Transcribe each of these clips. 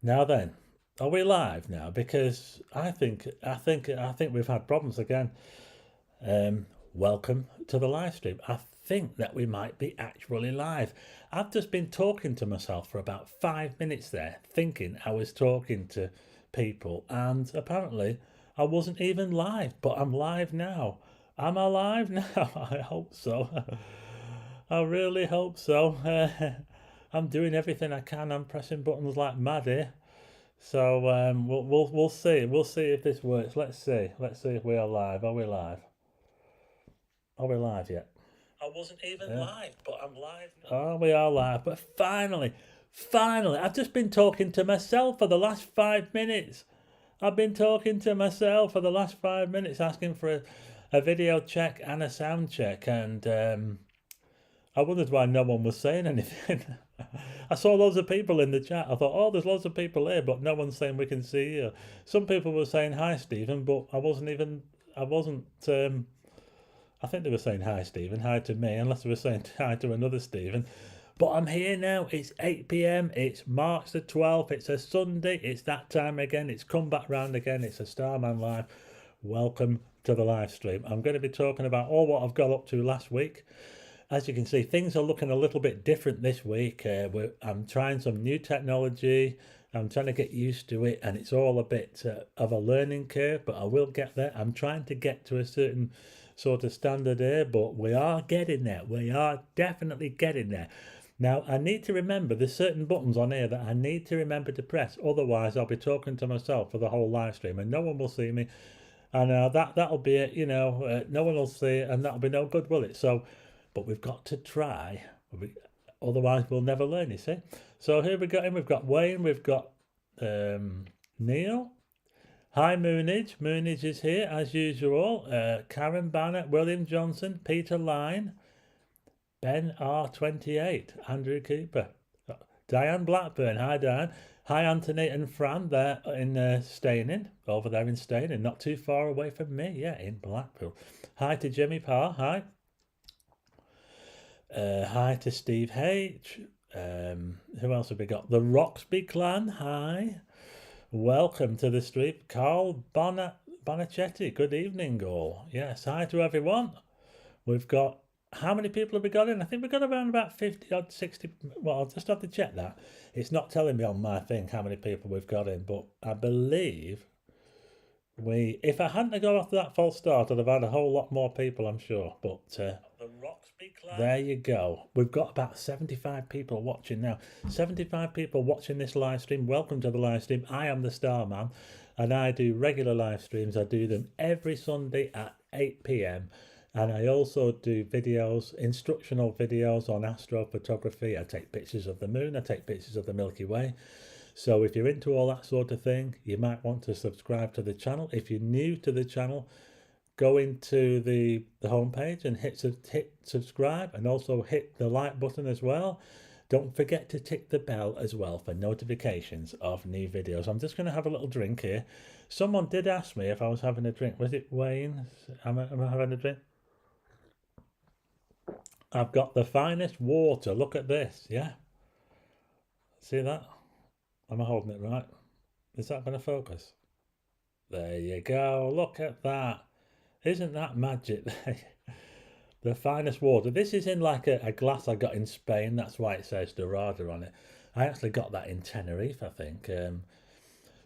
Now then, are we live now? Because I think we've had problems again. Welcome to the live stream. I think that we might be actually live. I've just been talking to myself for about 5 minutes there, thinking I was talking to people, and apparently I wasn't even live. But I'm live now. Am I live now? I hope so. I really hope so. I'm doing everything I can. I'm pressing buttons like mad here. So we'll see. We'll see if this works. Let's see. Let's see if we are live. Are we live? Are we live yet? I wasn't even live, but I'm live now. Oh, we are live. But finally, I've just been talking to myself for the last 5 minutes. I've been talking to myself for the last 5 minutes, asking for a video check and a sound check, and I wondered why no one was saying anything. I saw loads of people in the chat. I thought, oh, there's loads of people here, but no one's saying we can see you. Some people were saying hi, Stephen, but I wasn't. I think they were saying hi, Stephen, hi to me, unless they were saying hi to another Stephen. But I'm here now. It's 8 p.m. It's March the 12th. It's a Sunday. It's that time again. It's come back round again. It's a Starman Live. Welcome to the live stream. I'm going to be talking about all what I've got up to last week. As you can see, things are looking a little bit different this week. I'm trying some new technology. I'm trying to get used to it, and it's all a bit of a learning curve, but I will get there. I'm trying to get to a certain sort of standard here, but we are getting there. We are definitely getting there. Now, I need to remember there's certain buttons on here that I need to remember to press. Otherwise, I'll be talking to myself for the whole live stream, and no one will see me. And that'll be it, no one will see it, and that'll be no good, will it? So, but we've got to try. Otherwise, we'll never learn, you see. So here we got him. We've got Wayne. We've got Neil. Hi, Moonage. Moonage is here, as usual. Karen Banner, William Johnson, Peter Line, Ben R28, Andrew Cooper, Diane Blackburn. Hi, Diane. Hi, Anthony and Fran. They're in Staining, over there in Staining, not too far away from me. Yeah, in Blackpool. Hi to Jimmy Parr. Hi. Hi to Steve H. Who else have we got? The Roxby clan. Hi. Welcome to the stream. Carl Bonacetti. Good evening, all. Yes, hi to everyone. We've got, how many people have we got in? I think we've got around about 50 or 60. Well, I'll just have to check that. It's not telling me on my thing how many people we've got in, but I believe if I hadn't got off to that false start, I'd have had a whole lot more people, I'm sure. But the Roxby clan. There you go. We've got about 75 people watching now. 75 people watching this live stream. Welcome to the live stream. I am the Starman, and I do regular live streams. I do them every Sunday at 8 p.m. And I also do videos, instructional videos on astrophotography. I take pictures of the moon. I take pictures of the Milky Way. So if you're into all that sort of thing, you might want to subscribe to the channel. If you're new to the channel, go into the homepage and hit subscribe, and also hit the like button as well. Don't forget to tick the bell as well for notifications of new videos. I'm just going to have a little drink here. Someone did ask me if I was having a drink. Was it Wayne? Am I having a drink? I've got the finest water. Look at this. Yeah. See that? Am I holding it right? Is that going to focus? There you go. Look at that. Isn't that magic? The finest water. This is in like a glass I got in Spain. That's why it says Dorada on it. I actually got that in Tenerife, I think.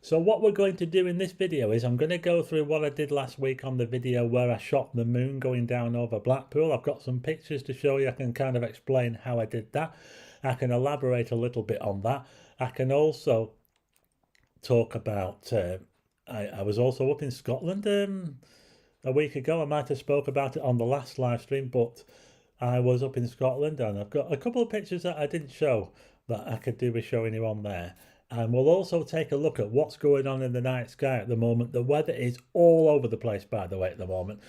So what we're going to do in this video is I'm going to go through what I did last week on the video where I shot the moon going down over Blackpool. I've got some pictures to show you. I can kind of explain how I did that. I can elaborate a little bit on that. I can also talk about, I was also up in Scotland a week ago. I might have spoke about it on the last live stream, but I was up in Scotland, and I've got a couple of pictures that I didn't show that I could do with showing you on there. And we'll also take a look at what's going on in the night sky at the moment. The weather is all over the place, by the way, at the moment.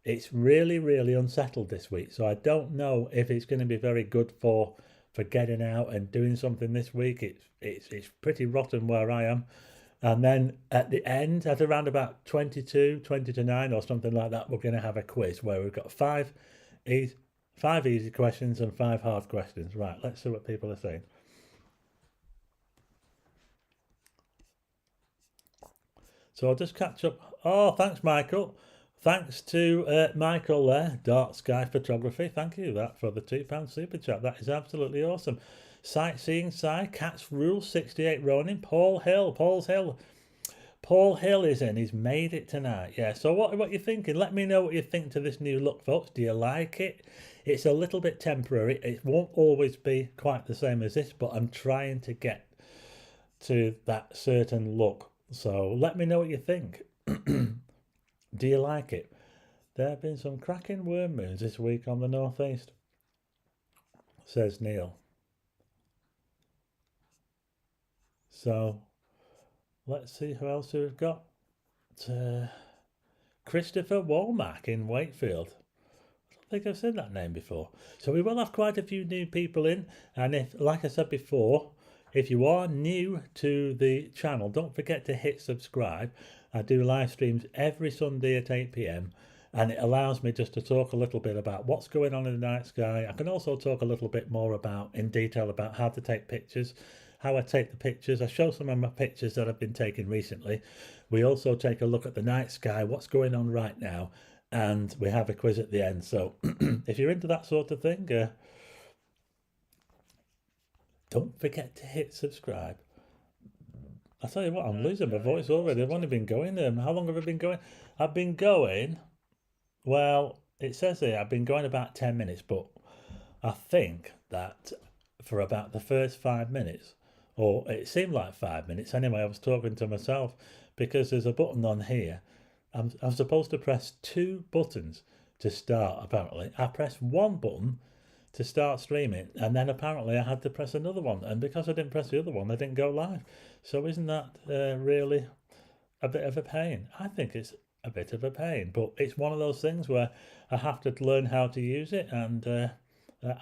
It's really, really unsettled this week, so I don't know if it's going to be very good for getting out and doing something this week. It's pretty rotten where I am. And then at the end, at around about 20 to 9 or something like that, we're going to have a quiz where we've got five easy questions and 5 hard questions. Right, let's see what people are saying. So I'll just catch up. Oh, thanks, Michael. Thanks to Michael there, Dark Sky Photography. Thank you that for the £2 super chat. That is absolutely awesome. Sightseeing Sai, Cats Rule 68 Ronin, Paul Hill. Paul Hill is in. He's made it tonight. Yeah. So what you thinking? Let me know what you think to this new look, folks. Do you like it? It's a little bit temporary. It won't always be quite the same as this, but I'm trying to get to that certain look. So let me know what you think. Do you like it? There have been some cracking worm moons this week on the northeast, says Neil. So let's see who else we've got. Christopher Womack in Wakefield. I don't think I've said that name before. So we will have quite a few new people in. And if, like I said before, if you are new to the channel, don't forget to hit subscribe. I do live streams every Sunday at 8 p.m. and it allows me just to talk a little bit about what's going on in the night sky. I can also talk a little bit more about, in detail, about how to take pictures, how I take the pictures. I show some of my pictures that I've been taking recently. We also take a look at the night sky, what's going on right now, and we have a quiz at the end. So if you're into that sort of thing, don't forget to hit subscribe. I tell you what, I'm losing my voice already. I've only been going. How long have I been going? I've been going. Well, it says here I've been going about 10 minutes, but I think that for about the first 5 minutes, or it seemed like 5 minutes anyway, I was talking to myself because there's a button on here. I'm supposed to press 2 buttons to start, apparently. I pressed 1 button to start streaming, and then apparently I had to press another one, and because I didn't press the other one I didn't go live. So isn't that really a bit of a pain? I think it's a bit of a pain, but it's one of those things where I have to learn how to use it, and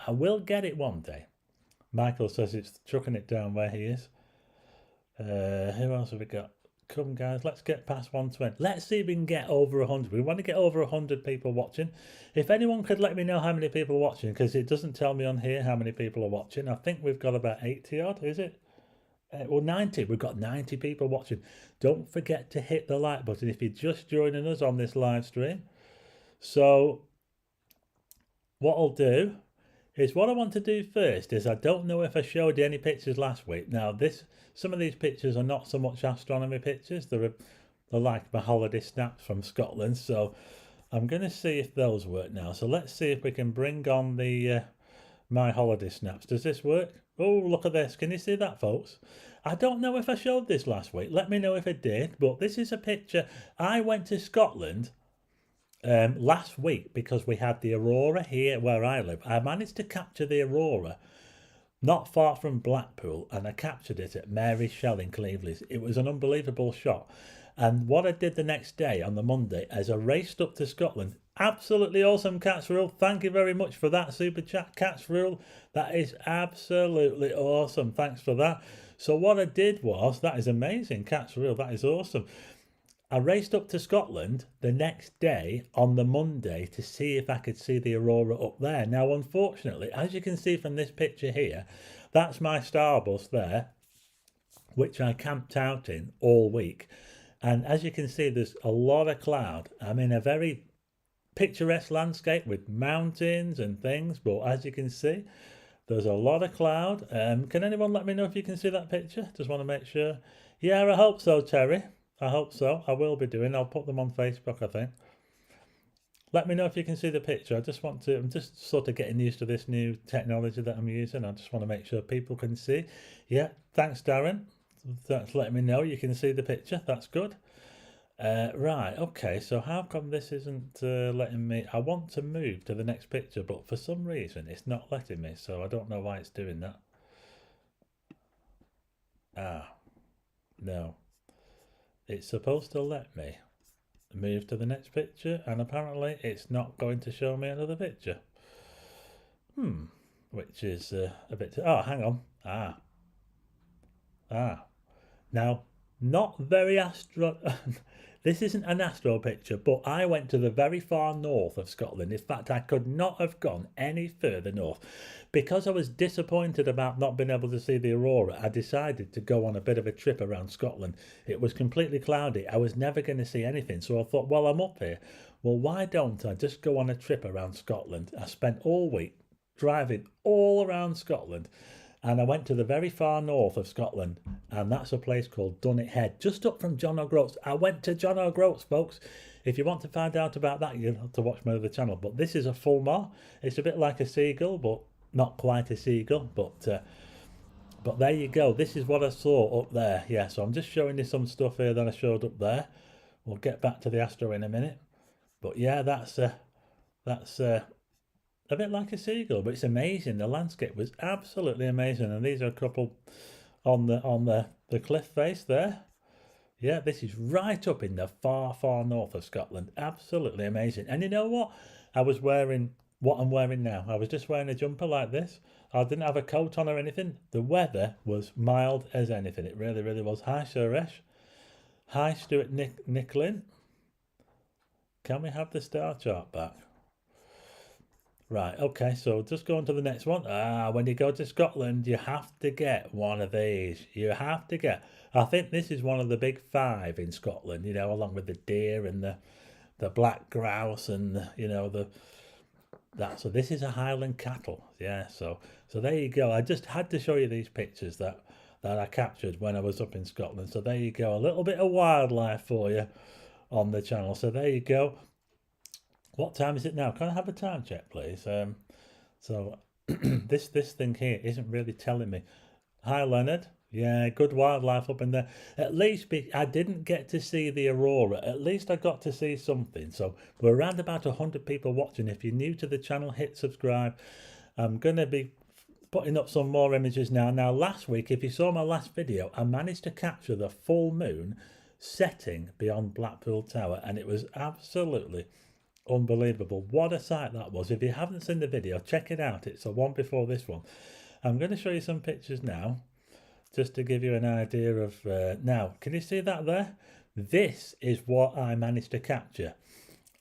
I will get it one day. Michael says it's chucking it down where he is. Who else have we got? Come guys, let's get past 120. Let's see if we can get over 100. We want to get over 100 people watching. If anyone could let me know how many people are watching, because it doesn't tell me on here how many people are watching. I think we've got about 80 odd, is it? Well, 90. We've got 90 people watching. Don't forget to hit the like button if you're just joining us on this live stream. So what I'll do is, what I want to do first is, I don't know if I showed you any pictures last week. Now some of these pictures are not so much astronomy pictures. They're like my holiday snaps from Scotland. So I'm going to see if those work now. So let's see if we can bring on the my holiday snaps. Does this work? Oh, look at this. Can you see that, folks? I don't know if I showed this last week. Let me know if I did. But this is a picture. I went to Scotland last week because we had the aurora here where I live. I managed to capture the aurora not far from Blackpool, and I captured it at Mary Shell in Cleveland. It was an unbelievable shot. And what I did the next day, on the Monday, is I raced up to Scotland. Absolutely awesome, Cats Rule. Thank you very much for that super chat, Cats Rule. That is absolutely awesome. Thanks for that. So what I did was, that is amazing, Cats Rule. That is awesome. I raced up to Scotland the next day on the Monday to see if I could see the aurora up there. Now, unfortunately, as you can see from this picture here, that's my Starbus there, which I camped out in all week. And as you can see, there's a lot of cloud. I'm in a very picturesque landscape with mountains and things, but as you can see, there's a lot of cloud. Can anyone let me know if you can see that picture? Just want to make sure. Yeah, I hope so, Terry. I hope so. I will be doing. I'll put them on Facebook, I think. Let me know if you can see the picture. I'm just sort of getting used to this new technology that I'm using. I just want to make sure people can see. Yeah, thanks, Darren. That's letting me know you can see the picture. That's good. Right, okay, so how come this isn't letting me? I want to move to the next picture, but for some reason it's not letting me, so I don't know why it's doing that. No. It's supposed to let me move to the next picture, and apparently it's not going to show me another picture. Which is a bit... Oh, hang on. Now, not very astro. This isn't an astro picture, but I went to the very far north of Scotland. In fact, I could not have gone any further north. Because I was disappointed about not being able to see the aurora, I decided to go on a bit of a trip around Scotland. It was completely cloudy. I was never going to see anything. So I thought, well, I'm up here. Well, why don't I just go on a trip around Scotland? I spent all week driving all around Scotland. And I went to the very far north of Scotland, and that's a place called Dunnet Head, just up from John O'Groats. I went to John O'Groats, folks. If you want to find out about that, you'll have to watch my other channel. But this is a fulmar. It's a bit like a seagull, but not quite a seagull. But there you go. This is what I saw up there. Yeah, so I'm just showing you some stuff here that I showed up there. We'll get back to the astro in a minute. But yeah, that's a bit like a seagull, but it's amazing. The landscape was absolutely amazing, and these are a couple on the cliff face there. Yeah, this is right up in the far north of Scotland. Absolutely amazing. And you know what? I was wearing what I'm wearing now. I was just wearing a jumper like this. I didn't have a coat on or anything. The weather was mild as anything. It really was. Hi, Suresh. Hi, Stuart Nicklin. Can we have the star chart back? Right, okay, so just go on to the next one. When you go to Scotland, you have to get one of these. You have to get, I think this is one of the big five in Scotland, you know, along with the deer and the black grouse and, you know, so this is a Highland cattle. Yeah, so there you go. I just had to show you these pictures that I captured when I was up in Scotland. So there you go, a little bit of wildlife for you on the channel. So there you go. What time is it now? Can I have a time check, please? So this thing here isn't really telling me. Hi, Leonard. Yeah, good wildlife up in there. At least I didn't get to see the aurora. At least I got to see something. So we're around about 100 people watching. If you're new to the channel, hit subscribe. I'm going to be putting up some more images now. Now, last week, if you saw my last video, I managed to capture the full moon setting beyond Blackpool Tower, and it was absolutely unbelievable. What a sight that was. If you haven't seen the video, check it out. It's the one before this one. I'm going to show you some pictures now, just to give you an idea of now, can you see that there? This is what I managed to capture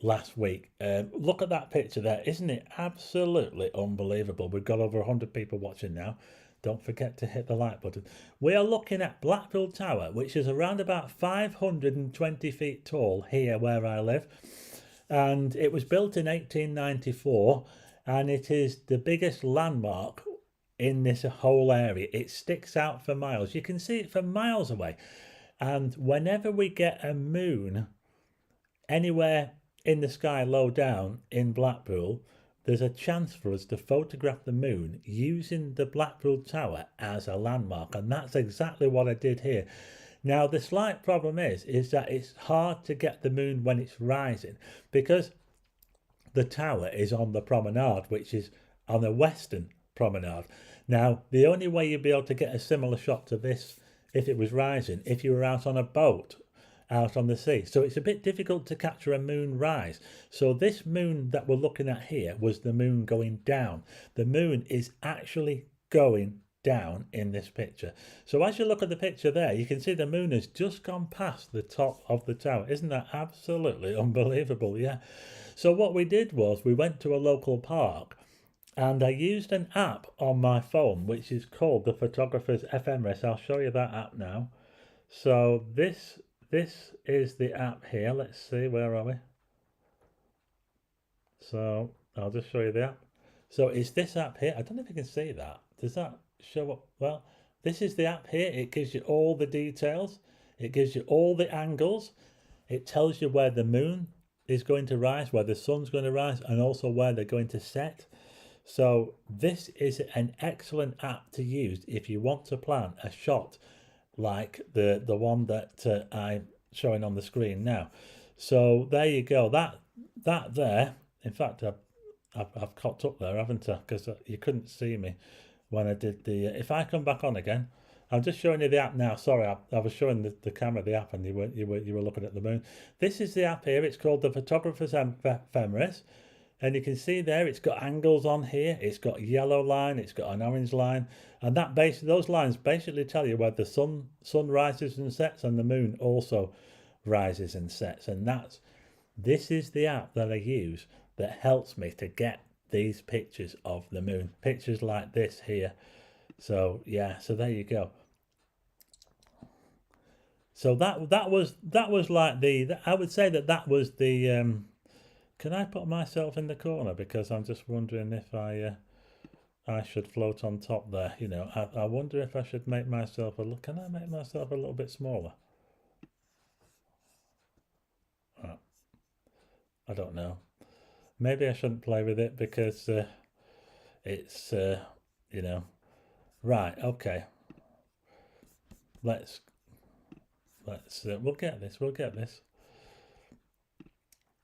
last week. Look at that picture there. Isn't it absolutely unbelievable? We've got over 100 people watching now. Don't forget to hit the like button. We are looking at Blackpool Tower, which is around about 520 feet tall here where I live. And it was built in 1894, and it is the biggest landmark in this whole area. It sticks out for miles. You can see it from miles away. And whenever we get a moon anywhere in the sky low down in Blackpool, there's a chance for us to photograph the moon using the Blackpool Tower as a landmark. And that's exactly what I did here. Now, the slight problem is that it's hard to get the moon when it's rising, because the tower is on the promenade, which is on the western promenade. Now, the only way you'd be able to get a similar shot to this if it was rising, if you were out on a boat, out on the sea. So it's a bit difficult to capture a moon rise. So this moon that we're looking at here was the moon going down. The moon is actually going down in this picture. So as you look at the picture there, you can see the moon has just gone past the top of the tower. Isn't that absolutely unbelievable? Yeah. So what we did was we went to a local park, and I used an app on my phone which is called the Photographer's Ephemeris. I'll show you that app now. So this is the app here. Let's see, where are we? So I'll just show you the app. So it's this app here. I don't know if you can see that. Does that show up? Well, this is the app here. It gives you all the details. It gives you all the angles. It tells you where the moon is going to rise, where the sun's going to rise, and also where they're going to set. So this is an excellent app to use if you want to plan a shot like the one that I'm showing on the screen now. So there you go. That there. In fact, I've cocked up there, haven't I? Because you couldn't see me when I did the. If I come back on again, I'm just showing you the app now. Sorry, I was showing the camera the app, and you were looking at the moon. This is the app here. It's called the Photographer's Ephemeris. And you can see there it's got angles on here. It's got a yellow line, it's got an orange line, and those lines basically tell you where the sun rises and sets, and the moon also rises and sets. And this is the app that I use that helps me to get these pictures of the moon, pictures like this here. So yeah, so there you go. So that was like I would say that was the can I put myself in the corner, because I'm just wondering if I should float on top there. You know, I wonder if I should make myself can I make myself a little bit smaller? Oh, I don't know. Maybe I shouldn't play with it because it's you know, right. Okay, let's we'll get this.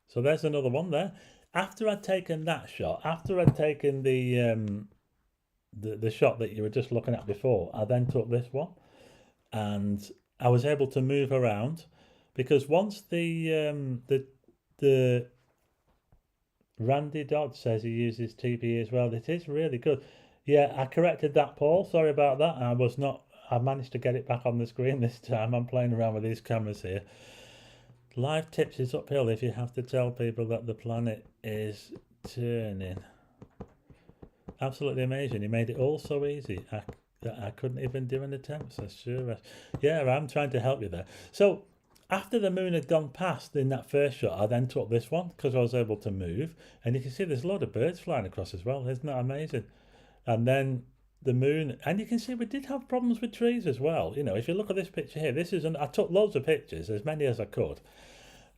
So there's another one there. After I'd taken that shot, after I'd taken the shot that you were just looking at before, I then took this one, and I was able to move around, because once the Randy Dodd says he uses TPE as well. It is really good. Yeah, I corrected that, Paul. Sorry about that. I managed to get it back on the screen this time. I'm playing around with these cameras here. Live tips is uphill if you have to tell people that the planet is turning. Absolutely amazing. He made it all so easy. I couldn't even do an attempt. So sure. Yeah, I'm trying to help you there. So after the moon had gone past in that first shot, I then took this one because I was able to move. And you can see there's a lot of birds flying across as well. Isn't that amazing? And then the moon, and you can see we did have problems with trees as well. You know, if you look at this picture here, I took loads of pictures, as many as I could.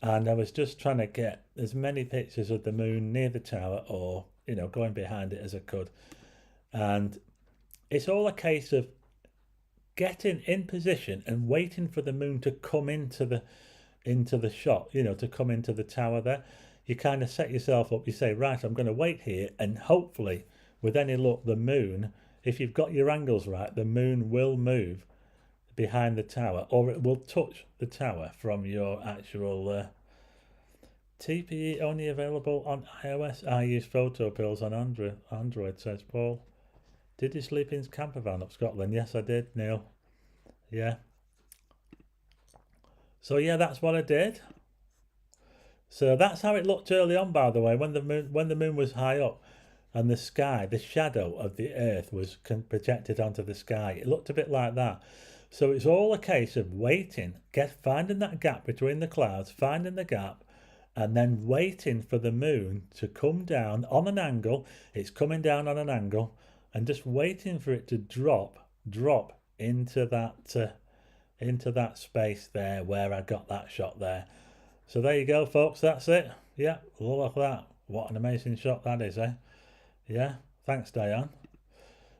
And I was just trying to get as many pictures of the moon near the tower, or, you know, going behind it as I could. And it's all a case of getting in position and waiting for the moon to come into the shot, you know, to come into the tower there. You kind of set yourself up. You say, right, I'm going to wait here, and hopefully, with any luck, the moon, if you've got your angles right, the moon will move behind the tower, or it will touch the tower from your actual TPE only available on iOS. I use photo pills on Android, says Paul. Did you sleep in camper van up Scotland? Yes, I did, Neil. Yeah. So yeah, that's what I did. So that's how it looked early on, by the way, when the moon was high up, and the sky, the shadow of the Earth was projected onto the sky. It looked a bit like that. So it's all a case of waiting, finding that gap between the clouds, finding the gap, and then waiting for the moon to come down on an angle. It's coming down on an angle, and just waiting for it to drop into that space there where I got that shot there. So there you go, folks. That's it. Yeah, look at that. What an amazing shot that is, eh? Yeah, thanks, Diane.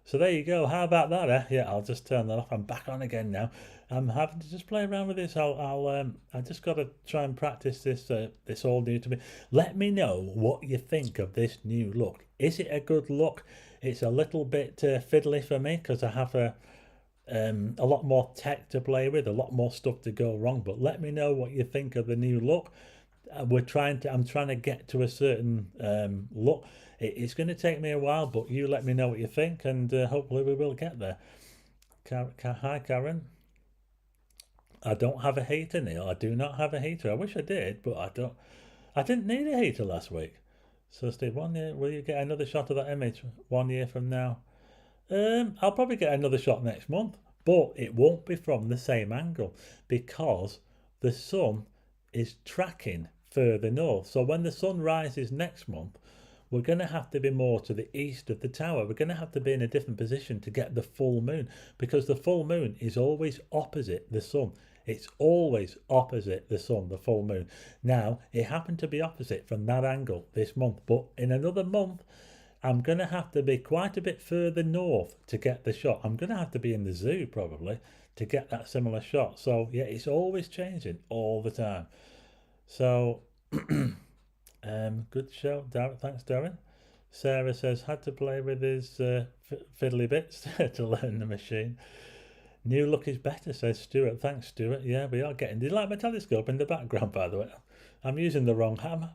So there you go. How about that, eh? Yeah, I'll just turn that off. I'm back on again now. I'm having to just play around with this. I just got to try and practice this. This all new to me. Let me know what you think of this new look. Is it a good look? It's a little bit fiddly for me because I have a lot more tech to play with, a lot more stuff to go wrong. But let me know what you think of the new look. I'm trying to get to a certain look. It's going to take me a while, but you let me know what you think, and hopefully we will get there. Hi, Karen. I don't have a heater, Neil. I do not have a heater. I wish I did, but I don't. I didn't need a heater last week. So, Steve, 1 year, will you get another shot of that image 1 year from now? I'll probably get another shot next month, but it won't be from the same angle because the sun is tracking further north. So when the sun rises next month, we're going to have to be more to the east of the tower. We're going to have to be in a different position to get the full moon, because the full moon is always opposite the sun. It's always opposite the sun, the full moon. Now, it happened to be opposite from that angle this month, but in another month, I'm going to have to be quite a bit further north to get the shot. I'm going to have to be in the zoo probably to get that similar shot. So yeah, it's always changing all the time. So good show, Darren. Thanks, Darren. Sarah says had to play with his fiddly bits to learn the machine. New look is better, says Stuart. Thanks, Stuart. Yeah, we are getting. Do you like my telescope in the background, by the way? I'm using the wrong hammer.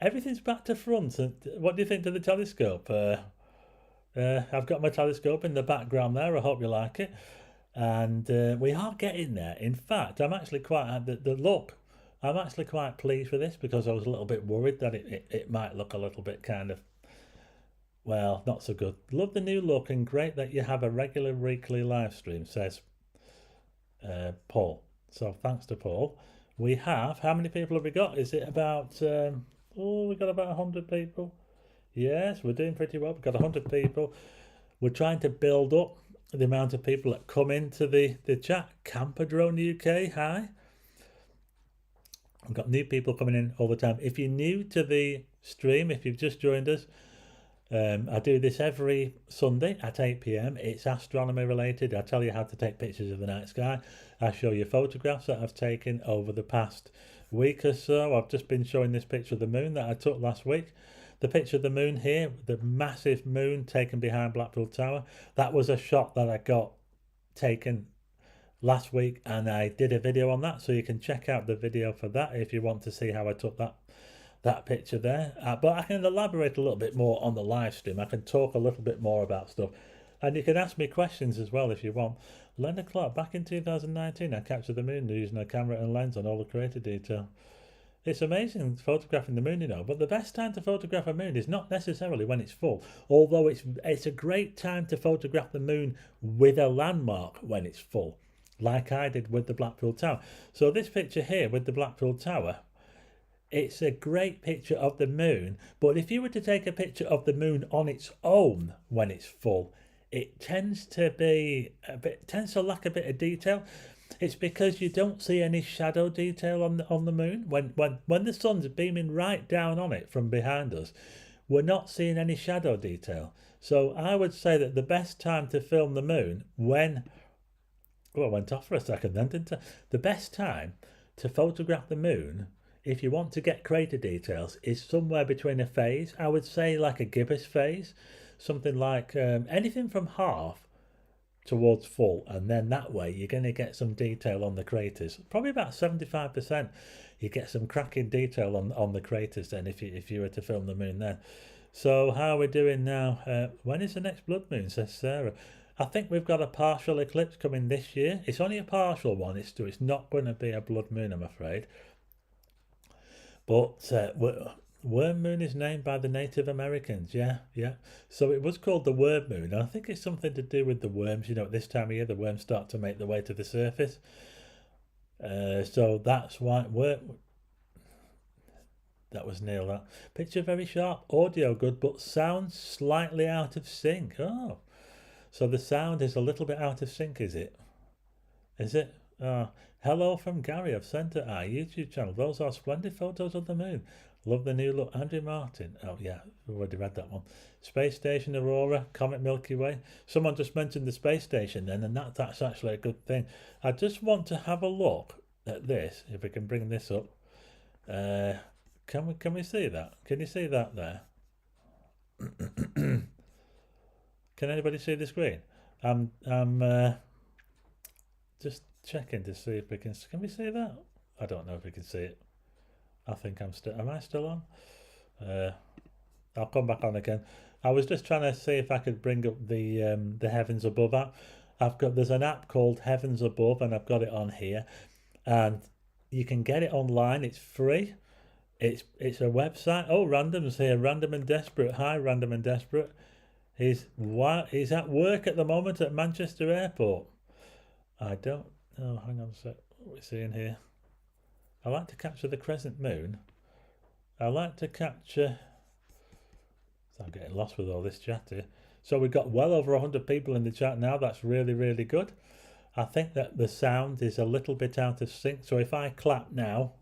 everything's back to front. And what do you think to the telescope? I've got my telescope in the background there. I hope you like it. And we are getting there. In fact, I'm actually quite the look. I'm actually quite pleased with this because I was a little bit worried that it might look a little bit kind of, well, not so good. Love the new look and great that you have a regular weekly live stream, says Paul. So thanks to Paul. We have, how many people have we got? Is it about, we got about 100 people. Yes, we're doing pretty well. We've got 100 people. We're trying to build up the amount of people that come into the chat. Camperdrone UK, hi. We've got new people coming in all the time. If you're new to the stream, if you've just joined us, I do this every Sunday at 8 p.m. It's astronomy related. I tell you how to take pictures of the night sky. I show you photographs that I've taken over the past week or so. I've just been showing this picture of the moon that I took last week. The picture of the moon here, the massive moon taken behind Blackpool Tower, that was a shot that I got taken last week, and I did a video on that, so you can check out the video for that if you want to see how I took that picture there. But I can elaborate a little bit more on the live stream. I can talk a little bit more about stuff, and you can ask me questions as well if you want. Leonard Clark, back in 2019 I captured the moon using a camera and lens on all the creator detail. It's amazing photographing the moon, you know, but the best time to photograph a moon is not necessarily when it's full, although it's a great time to photograph the moon with a landmark when it's full, like I did with the Blackpool Tower. So this picture here with the Blackpool Tower, it's a great picture of the moon, but if you were to take a picture of the moon on its own when it's full, it tends to lack a bit of detail. It's because you don't see any shadow detail on the moon. When the sun's beaming right down on it from behind us, we're not seeing any shadow detail. So I would say that the best time to film the moon I went off for a second then, didn't I? The best time to photograph the moon, if you want to get crater details, is somewhere between a phase. I would say like a gibbous phase, something like anything from half towards full, and then that way you're going to get some detail on the craters. Probably about 75% you get some cracking detail on the craters then if you were to film the moon then. So how are we doing now? When is the next blood moon, says Sarah? I think we've got a partial eclipse coming this year. It's only a partial one. It's not going to be a blood moon, I'm afraid. But worm moon is named by the Native Americans. Yeah. So it was called the worm moon. And I think it's something to do with the worms. You know, at this time of year, the worms start to make their way to the surface. So that's why that was Neil. That picture very sharp, audio good, but sound slightly out of sync. Oh, so the sound is a little bit out of sync, is it? Is it? Hello from Gary. I've sent it our YouTube channel. Those are splendid photos of the moon. Love the new look. Andrew Martin. Oh yeah, we've already read that one. Space Station Aurora, Comet Milky Way. Someone just mentioned the space station then, and that's actually a good thing. I just want to have a look at this, if we can bring this up. Can we see that? Can you see that there? Can anybody see the screen? I'm just checking to see if we can we see that? I don't know if we can see it. I think am I still on? I'll come back on again. I was just trying to see if I could bring up the Heavens Above app. There's an app called Heavens Above, and I've got it on here, and you can get it online. It's free. It's a website. Oh, Random's here. Random and Desperate. Hi, Random and Desperate. He's at work at the moment at Manchester Airport. I don't know. Hang on a sec. What are we seeing here? I like to capture the crescent moon. I like to capture... So I'm getting lost with all this chat here. So we've got well over 100 people in the chat now. That's really, really good. I think that the sound is a little bit out of sync. So if I clap now,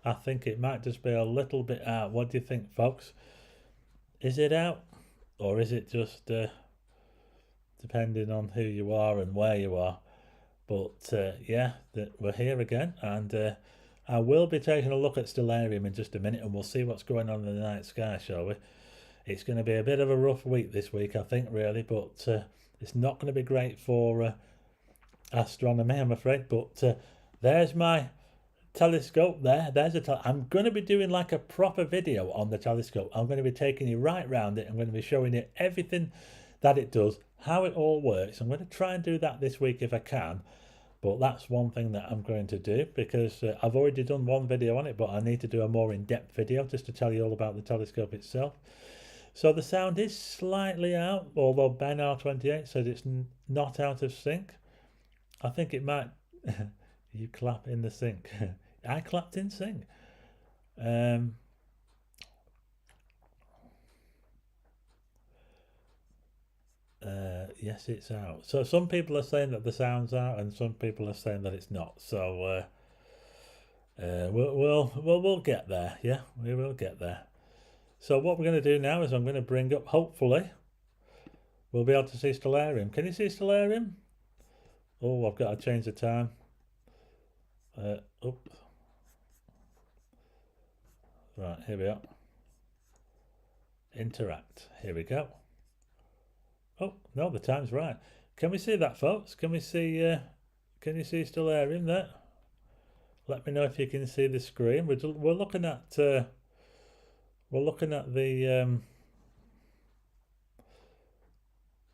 I think it might just be a little bit out. What do you think, folks? Is it out? Or is it just depending on who you are and where you are? But yeah, we're here again, and I will be taking a look at Stellarium in just a minute, and we'll see what's going on in the night sky, shall we? It's going to be a bit of a rough week this week, I think, really, but it's not going to be great for astronomy, I'm afraid. But there's my telescope there. There's a I'm going to be doing like a proper video on the telescope. I'm going to be taking you right round it. I'm going to be showing you everything that it does, how it all works. I'm going to try and do that this week if I can. But that's one thing that I'm going to do, because I've already done one video on it, but I need to do a more in-depth video just to tell you all about the telescope itself. So the sound is slightly out, although Ben R28 said it's not out of sync. I think it might... You clap in the sync. I clapped in sync. Yes, it's out. So some people are saying that the sound's out, and some people are saying that it's not. So we'll get there. Yeah, we will get there. So what we're going to do now is I'm going to bring up, hopefully, we'll be able to see Stellarium. Can you see Stellarium? Oh, I've got to change the time. Oops. Right, here we are. Interact. Here we go. Oh, no, the time's right. Can we see that, folks? Can we see, can you see Stellarium there? Let me know if you can see the screen. We're looking at the,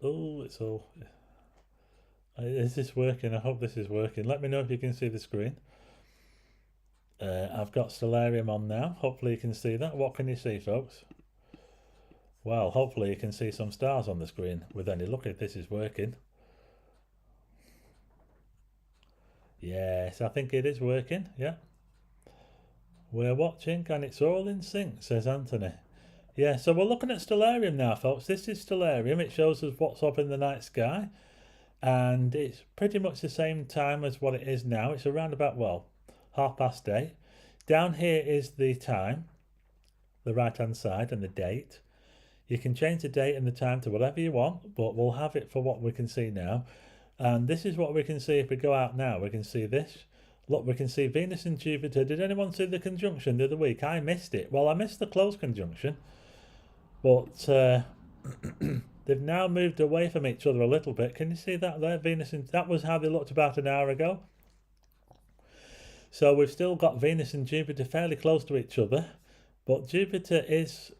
oh, it's all, is this working? I hope this is working. Let me know if you can see the screen. I've got Stellarium on now. Hopefully you can see that. What can you see, folks? Well, hopefully you can see some stars on the screen with any luck if this is working. Yes, I think it is working, yeah. We're watching and it's all in sync, says Anthony. Yeah, so we're looking at Stellarium now, folks. This is Stellarium. It shows us what's up in the night sky. And it's pretty much the same time as what it is now. It's around about, well, 8:30. Down here is the time, the right-hand side, and the date. You can change the date and the time to whatever you want, but we'll have it for what we can see now. And this is what we can see if we go out now. We can see this. Look, we can see Venus and Jupiter. Did anyone see the conjunction the other week? I missed it. Well, I missed the close conjunction. But they've now moved away from each other a little bit. Can you see that there? Venus and... That was how they looked about an hour ago. So we've still got Venus and Jupiter fairly close to each other. But Jupiter is...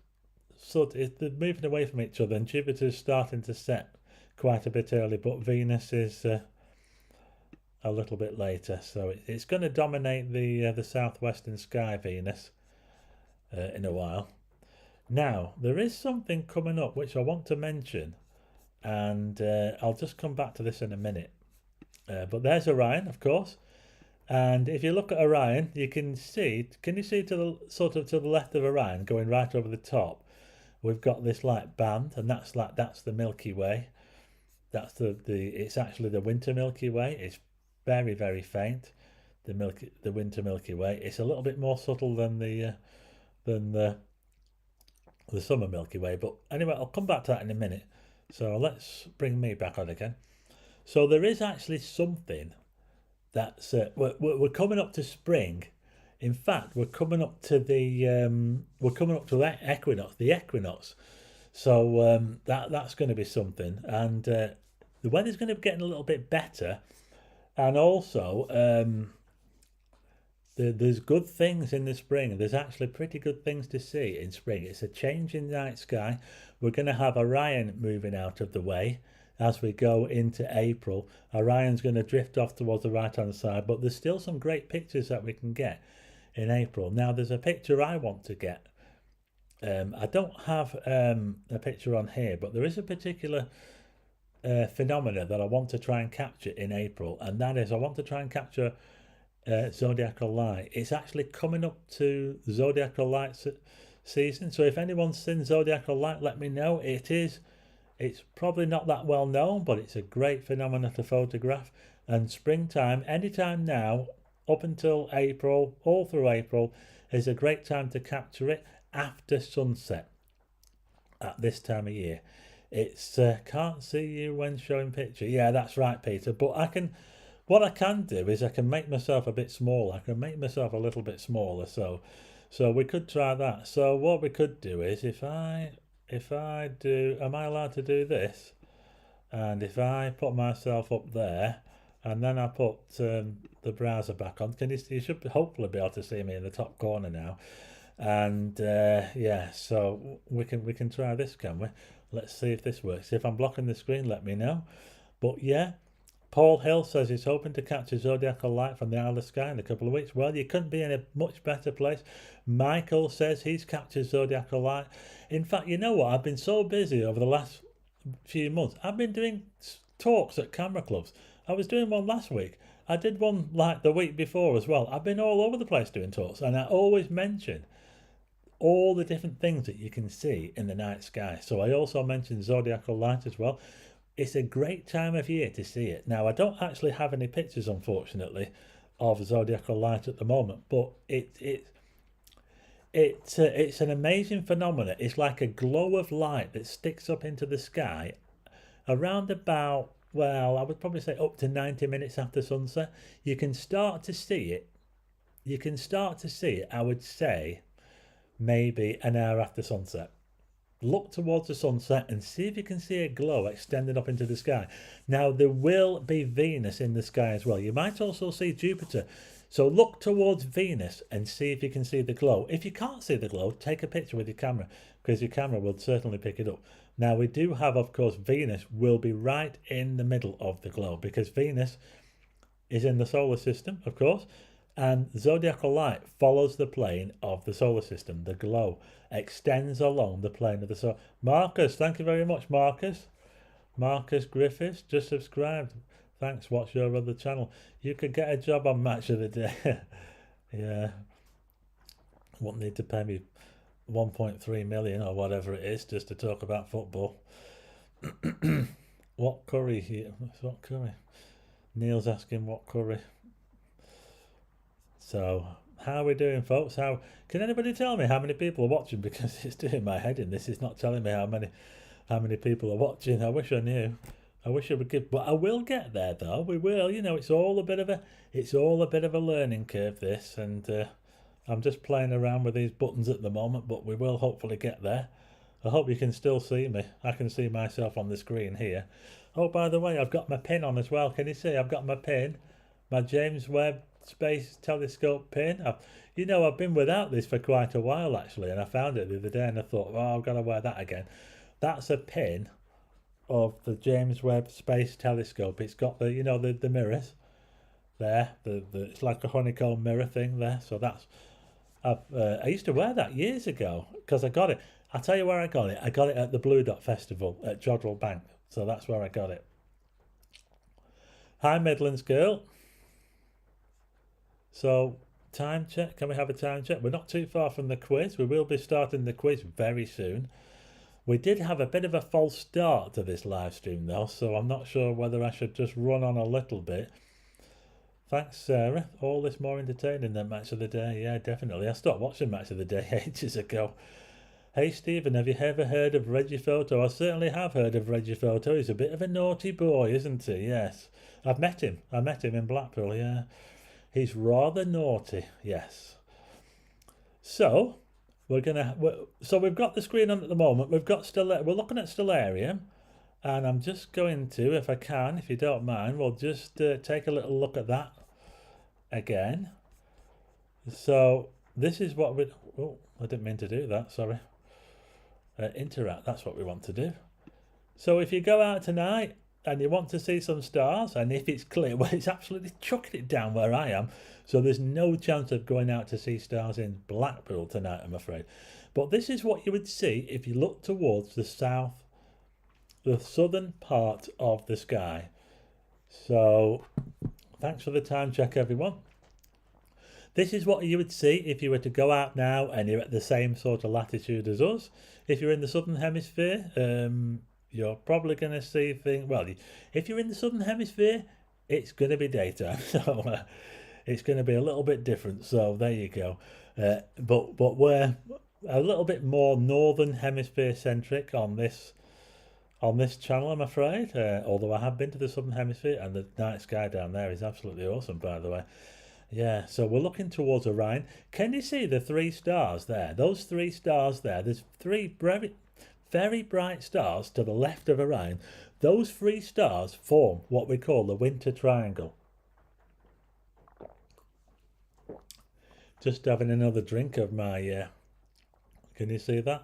they're moving away from each other, and Jupiter's starting to set quite a bit early, but Venus is a little bit later. So it's going to dominate the southwestern sky, Venus, in a while. Now, there is something coming up which I want to mention, and I'll just come back to this in a minute. But there's Orion, of course. And if you look at Orion, you can see, can you see to the left of Orion, going right over the top? We've got this light band, and that's the Milky Way. That's it's actually the winter Milky Way. It's very, very faint. The winter Milky Way. It's a little bit more subtle than the summer Milky Way. But anyway, I'll come back to that in a minute. So let's bring me back on again. So there is actually something that's we're coming up to spring. In fact, we're coming up to the equinox, the equinox. So that's going to be something, and the weather's going to be getting a little bit better, and also there's good things in the spring. There's actually pretty good things to see in spring. It's a change in night sky. We're going to have Orion moving out of the way as we go into April. Orion's going to drift off towards the right-hand side, but there's still some great pictures that we can get in April. Now, there's a picture I want to get. I don't have a picture on here, but there is a particular phenomena that I want to try and capture in April, and that is I want to try and capture zodiacal light. It's actually coming up to zodiacal light season, so if anyone's seen zodiacal light, let me know. It's probably not that well known, but it's a great phenomenon to photograph. And springtime, anytime now, up until April, all through April, is a great time to capture it after sunset at this time of year. It's can't see you when showing picture. Yeah, that's right, Peter. But what I can do is I can make myself a bit smaller. I can make myself a little bit smaller. So we could try that. So what we could do is if I do, am I allowed to do this? And if I put myself up there, And then I put the browser back on. You should hopefully be able to see me in the top corner now. And yeah, so we can try this, can we? Let's see if this works. If I'm blocking the screen, let me know. But yeah, Paul Hill says he's hoping to catch a zodiacal light from the Isle of Skye in a couple of weeks. Well, you couldn't be in a much better place. Michael says he's captured zodiacal light. In fact, you know what? I've been so busy over the last few months. I've been doing talks at camera clubs. I was doing one last week. I did one like the week before as well. I've been all over the place doing talks, and I always mention all the different things that you can see in the night sky. So I also mentioned zodiacal light as well. It's a great time of year to see it. Now, I don't actually have any pictures, unfortunately, of zodiacal light at the moment, but it's an amazing phenomenon. It's like a glow of light that sticks up into the sky around about, well, I would probably say up to 90 minutes after sunset. You can start to see it. I would say, maybe an hour after sunset. Look towards the sunset and see if you can see a glow extending up into the sky. Now, there will be Venus in the sky as well. You might also see Jupiter. So look towards Venus and see if you can see the glow. If you can't see the glow, take a picture with your camera, because your camera will certainly pick it up. Now, we do have, of course, Venus will be right in the middle of the glow, because Venus is in the solar system, of course, and zodiacal light follows the plane of the solar system. The glow extends along the plane of the solar. Marcus, thank you very much, Marcus. Marcus Griffiths just subscribed. Thanks. What's your other channel? You could get a job on Match of the Day. Yeah, won't need to pay me 1.3 million or whatever it is just to talk about football. What curry here? What curry? Neil's asking what curry. So, how are we doing, folks? How can anybody tell me how many people are watching? Because it's doing my head in. This is not telling me how many people are watching. I wish I knew. I wish I would give, but I will get there though. We will. You know, it's all a bit of a learning curve, this, and I'm just playing around with these buttons at the moment. But we will hopefully get there. I hope you can still see me. I can see myself on the screen here. Oh, by the way, I've got my pin on as well. Can you see? I've got my pin, my James Webb Space Telescope pin. I've been without this for quite a while actually, and I found it the other day and I thought, oh, I've got to wear that again. That's a pin of the James Webb Space Telescope. It's got the mirrors there. It's like a honeycomb mirror thing there. So that's I used to wear that years ago because I got it. I'll tell you where I got it. I got it at the Blue Dot Festival at Jodrell Bank. So that's where I got it. Hi, Midlands girl. So, time check. Can we have a time check? We're not too far from the quiz. We will be starting the quiz very soon. We did have a bit of a false start to this live stream though, so I'm not sure whether I should just run on a little bit. Thanks, Sarah. All this more entertaining than Match of the Day. Yeah, definitely. I stopped watching Match of the Day ages ago. Hey, Stephen, have you ever heard of Reggie Photo? I certainly have heard of Reggie Photo. He's a bit of a naughty boy, isn't he? Yes. I've met him. I met him in Blackpool, yeah. He's rather naughty, yes. So we've got the screen on at the moment. We're looking at Stellarium, and I'm just going to, if I can, if you don't mind, we'll just take a little look at that again. So this is what we. Oh, I didn't mean to do that. Sorry. Interact. That's what we want to do. So if you go out tonight and you want to see some stars, and if it's clear, well, it's absolutely chucking it down where I am, so there's no chance of going out to see stars in Blackpool tonight, I'm afraid. But this is what you would see if you look towards the southern part of the sky. So thanks for the time check, everyone. This is what you would see if you were to go out now and you're at the same sort of latitude as us. If you're in the southern hemisphere, you're probably going to see things. Well, if you're in the southern hemisphere, it's going to be daytime, so it's going to be a little bit different. So there you go. But we're a little bit more northern hemisphere centric on this channel, I'm afraid. Although I have been to the southern hemisphere, and the night sky down there is absolutely awesome, by the way. Yeah, so we're looking towards Orion. Can you see the three stars there? Those three stars there. There's three very, very bright stars to the left of Orion. Those three stars form what we call the winter triangle. Just having another drink of my, can you see that?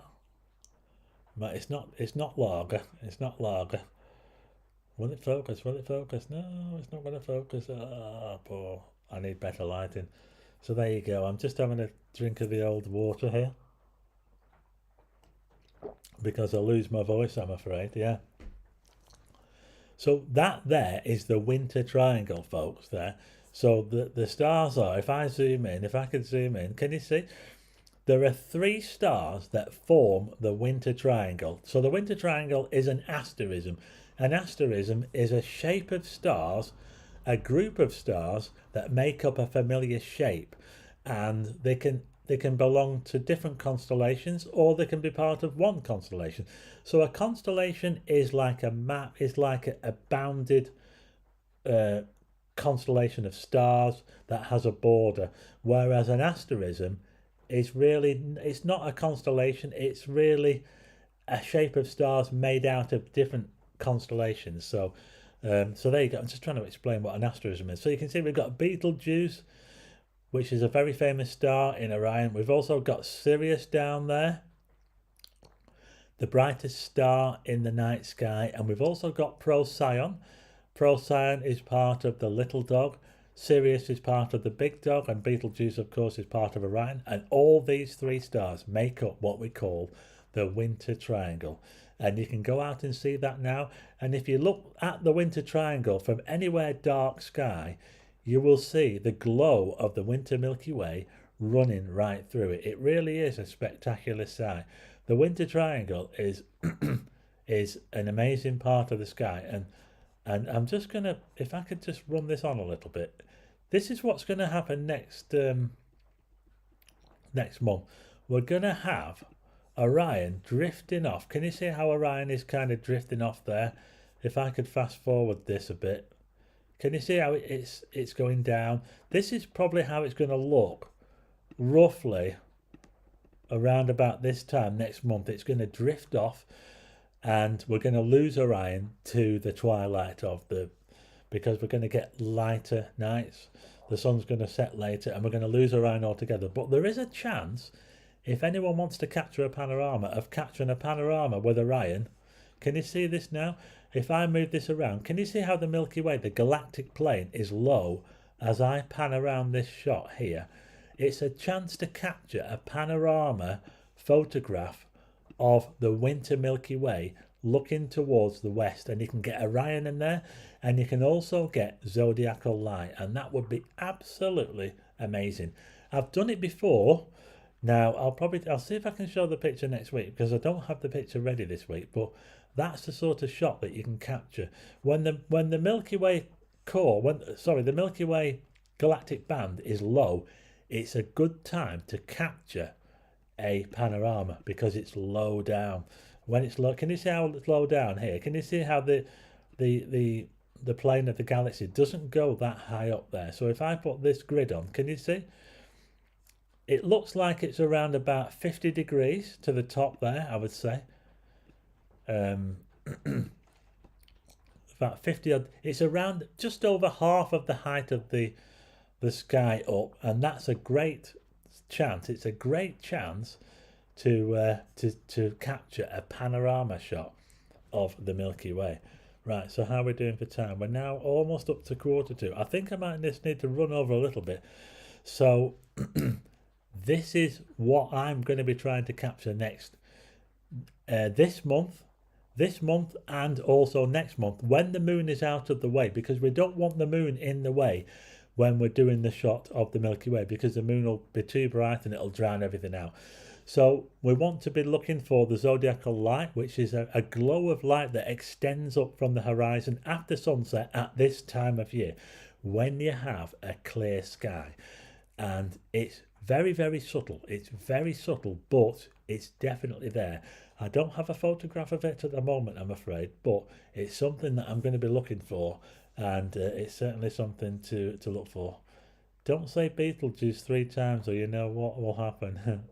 But it's not lager, it's not lager. Will it focus, will it focus? No, it's not going to focus. Ah, poor, I need better lighting. So there you go, I'm just having a drink of the old water here. Because I lose my voice, I'm afraid, yeah. So that there is the winter triangle, folks, there. So the stars are, if I zoom in, if I could zoom in, can you see? There are 3 stars that form the winter triangle. So the winter triangle is an asterism. An asterism is a shape of stars, a group of stars that make up a familiar shape, and they can belong to different constellations, or they can be part of one constellation. So a constellation is like a map, is like a bounded constellation of stars that has a border, whereas an asterism is really, it's not a constellation, it's really a shape of stars made out of different constellations. So so there you go. I'm just trying to explain what an asterism is. So you can see we've got Betelgeuse, which is a very famous star in Orion. We've also got Sirius down there, the brightest star in the night sky, and we've also got Procyon. Procyon is part of the little dog, Sirius is part of the big dog, and Betelgeuse, of course, is part of Orion. And all these 3 stars make up what we call the winter triangle. And you can go out and see that now. And if you look at the winter triangle from anywhere dark sky, you will see the glow of the winter Milky Way running right through it. It really is a spectacular sight. The winter triangle is is an amazing part of the sky, and I'm just gonna, if I could just run this on a little bit. This is what's going to happen next next month. We're going to have Orion drifting off. Can you see how Orion is kind of drifting off there? If I could fast forward this a bit, can you see how it's going down? This is probably how it's going to look roughly around about this time next month. It's going to drift off, and we're going to lose Orion to the twilight of the, because we're going to get lighter nights. The sun's going to set later, and we're going to lose Orion altogether. But there is a chance, if anyone wants to capture a panorama, of capturing a panorama with Orion. Can you see this now? If I move this around, can you see how the Milky Way, the galactic plane, is low as I pan around this shot here? It's a chance to capture a panorama photograph of the winter Milky Way looking towards the west, and you can get Orion in there, and you can also get zodiacal light, and that would be absolutely amazing. I've done it before. Now I'll see if I can show the picture next week, because I don't have the picture ready this week, but that's the sort of shot that you can capture when the Milky Way core, the Milky Way galactic band is low. It's a good time to capture a panorama because it's low down. When it's low, can you see how it's low down here? Can you see how the plane of the galaxy doesn't go that high up there? So if I put this grid on, can you see? It looks like it's around about 50 degrees to the top there, I would say. About 50 odd. It's around just over half of the height of the sky up, and that's a great chance. It's a great chance to capture a panorama shot of the Milky Way. Right, so how are we doing for time? We're now almost up to 1:45. I think I might just need to run over a little bit. So this is what I'm going to be trying to capture next this month, and also next month, when the moon is out of the way, because we don't want the moon in the way when we're doing the shot of the Milky Way, because the moon will be too bright and it'll drown everything out. So we want to be looking for the zodiacal light, which is a glow of light that extends up from the horizon after sunset at this time of year, when you have a clear sky. And it's very, very subtle. It's very subtle, but it's definitely there. I don't have a photograph of it at the moment, I'm afraid, but it's something that I'm going to be looking for, and it's certainly something to look for. Don't say Betelgeuse 3 times or you know what will happen.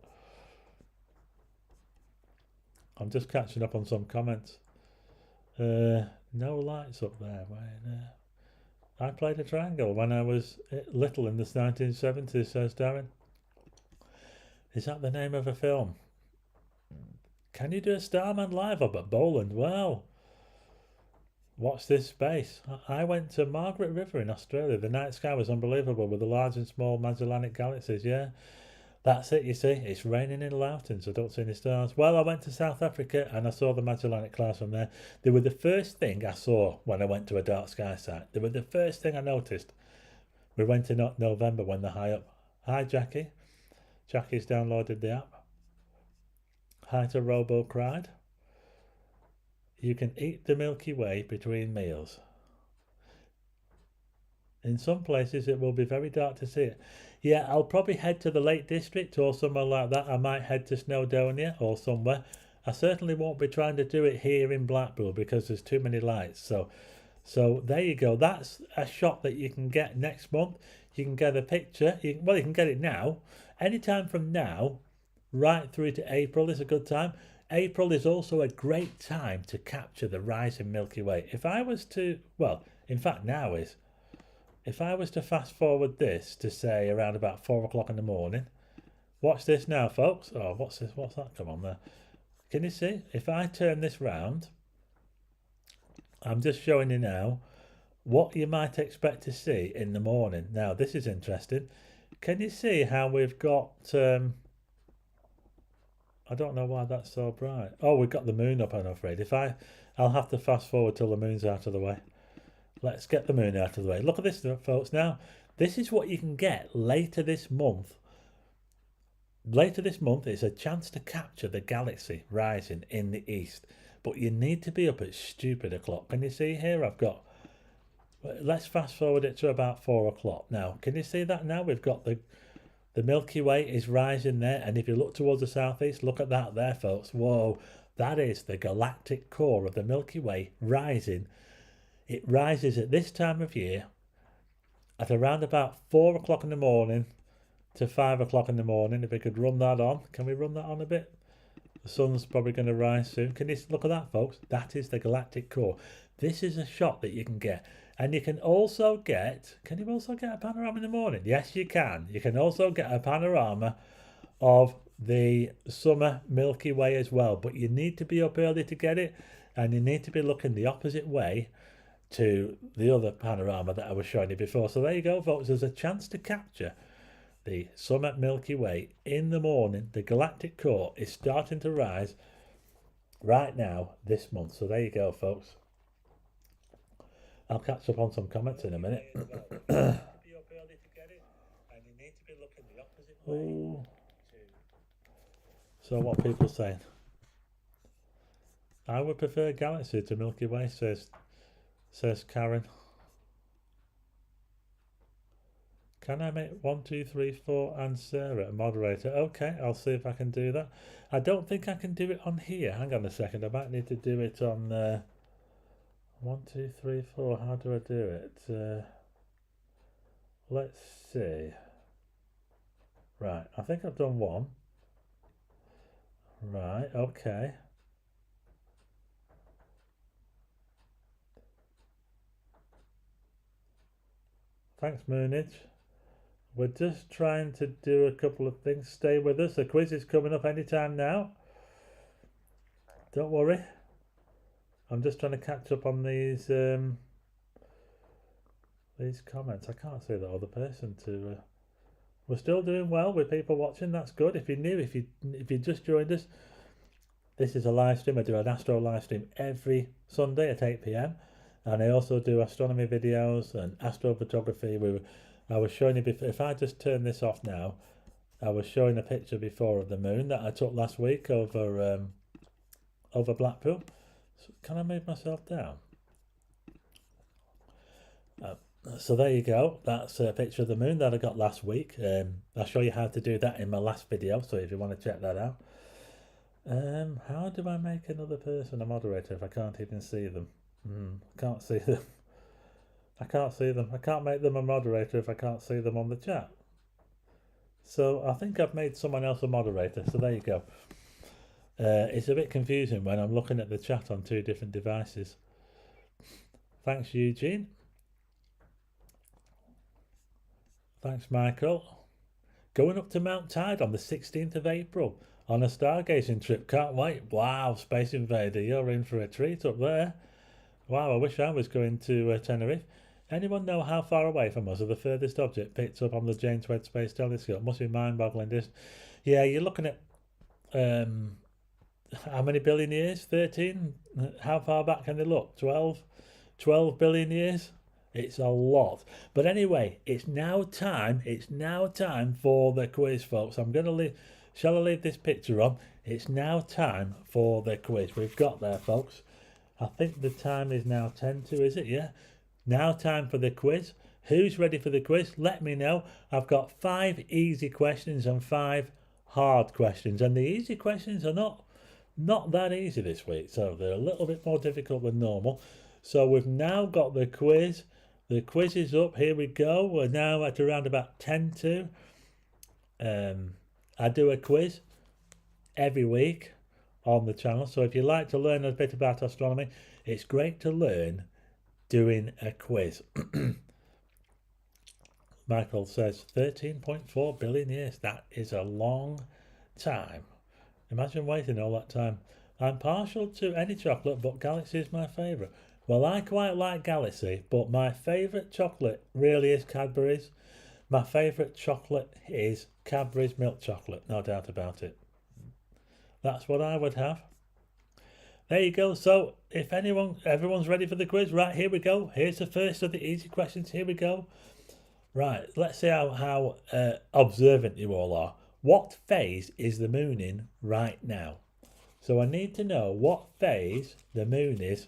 I'm just catching up on some comments. No lights up there. I played a triangle when I was little in the 1970s, says Darren. Is that the name of a film? Can you do a Starman live up at Bowland? Well, watch this space. I went to Margaret River in Australia. The night sky was unbelievable with the large and small Magellanic galaxies. Yeah, that's it, you see. It's raining in Loughton, so I don't see any stars. Well, I went to South Africa and I saw the Magellanic Clouds from there. They were the first thing I saw when I went to a dark sky site. They were the first thing I noticed. We went in November when they're high up. Hi, Jackie. Jackie's downloaded the app. Hi to Robo Cried. You can eat the Milky Way between meals. In some places it will be very dark to see it. Yeah, I'll probably head to the Lake District or somewhere like that. I might head to Snowdonia or somewhere. I certainly won't be trying to do it here in Blackpool because there's too many lights. So there you go. That's a shot that you can get next month. You can get a picture. You can get it now. Anytime from now right through to April is a good time. April is also a great time to capture the rising Milky Way. If I was to, well, in fact now is, if I was to fast forward this to say around about 4 o'clock in the morning, watch this now, folks. Oh, what's this? What's that? Come on there. Can you see? If I turn this round, I'm just showing you now what you might expect to see in the morning. Now, this is interesting. Can you see how we've got... I don't know why that's so bright. Oh, we've got the moon up, I'm afraid. I'll have to fast forward till the moon's out of the way. Let's get the moon out of the way. Look at this, folks. Now, this is what you can get later this month. Later this month is a chance to capture the galaxy rising in the east. But you need to be up at stupid o'clock. Can you see here? I've got... Let's fast forward it to about 4 o'clock. Now, can you see that now? We've got the Milky Way is rising there, and if you look towards the southeast, look at that there, folks. Whoa, that is the galactic core of the Milky Way rising. It rises at this time of year at around about 4 o'clock in the morning to 5 o'clock in the morning. If we could run that on, can we run that on a bit? The sun's probably going to rise soon. Can you look at that, folks? That is the galactic core. This is a shot that you can get. And you can also get... Can you also get a panorama in the morning? Yes, you can. You can also get a panorama of the summer Milky Way as well. But you need to be up early to get it. And you need to be looking the opposite way to the other panorama that I was showing you before. So there you go, folks. There's a chance to capture the summer Milky Way in the morning. The galactic core is starting to rise right now this month. So there you go, folks. I'll catch up on some comments in a minute. Oh. So what people saying? I would prefer Galaxy to Milky Way, says Karen. Can I make 1, 2, 3, 4 and Sarah a moderator? Okay, I'll see if I can do that. I don't think I can do it on here. Hang on a second. I might need to do it on 1, 2, 3, 4. How do I do it? Let's see. Right, I think I've done one. Right, okay. Thanks, Moonage. We're just trying to do a couple of things. Stay with us. The quiz is coming up anytime now. Don't worry. I'm just trying to catch up on these comments. I can't see the other person to... We're still doing well with people watching. That's good. If you're new, if you just joined us, this is a live stream. I do an astro live stream every Sunday at 8 p.m. and I also do astronomy videos and astrophotography. I was showing you before. If I just turn this off now, I was showing a picture before of the moon that I took last week over Blackpool. So can I move myself down? So there you go. That's a picture of the moon that I got last week. I'll show you how to do that in my last video. So if you want to check that out. How do I make another person a moderator if I can't even see them? Can't see them. I can't see them. I can't make them a moderator if I can't see them on the chat. So I think I've made someone else a moderator. So there you go. It's a bit confusing when I'm looking at the chat on two different devices. Thanks, Eugene. Thanks, Michael. Going up to Mount Tide on the 16th of April on a stargazing trip. Can't wait. Wow, Space Invader, you're in for a treat up there. Wow, I wish I was going to Tenerife. Anyone know how far away from us are the furthest object picked up on the James Webb Space Telescope? Must be mind-boggling this. Yeah, you're looking at how many billion years? 13? How far back can they look? 12? 12 billion years? It's a lot. But anyway, it's now time for the quiz, folks. I'm going to leave, shall I leave this picture on? It's now time for the quiz. We've got there, folks. I think the time is now 10 to, is it? Yeah. Now time for the quiz. Who's ready for the quiz? Let me know. I've got 5 easy questions and 5 hard questions. And the easy questions are not that easy this week. So they're a little bit more difficult than normal. So we've now got the quiz. The quiz is up. Here we go. We're now at around about 10 to. I do a quiz every week on the channel. So if you like to learn a bit about astronomy, it's great to learn doing a quiz. Michael says 13.4 billion years. That is a long time. Imagine waiting all that time. I'm partial to any chocolate, but Galaxy is my favourite. Well, I quite like Galaxy, but my favourite chocolate really is Cadbury's. My favourite chocolate is Cadbury's milk chocolate, no doubt about it. That's what I would have. There you go. So if everyone's ready for the quiz, right, here we go. Here's the first of the easy questions. Here we go. Right, let's see how observant you all are. What phase is the moon in right now? So I need to know what phase the moon is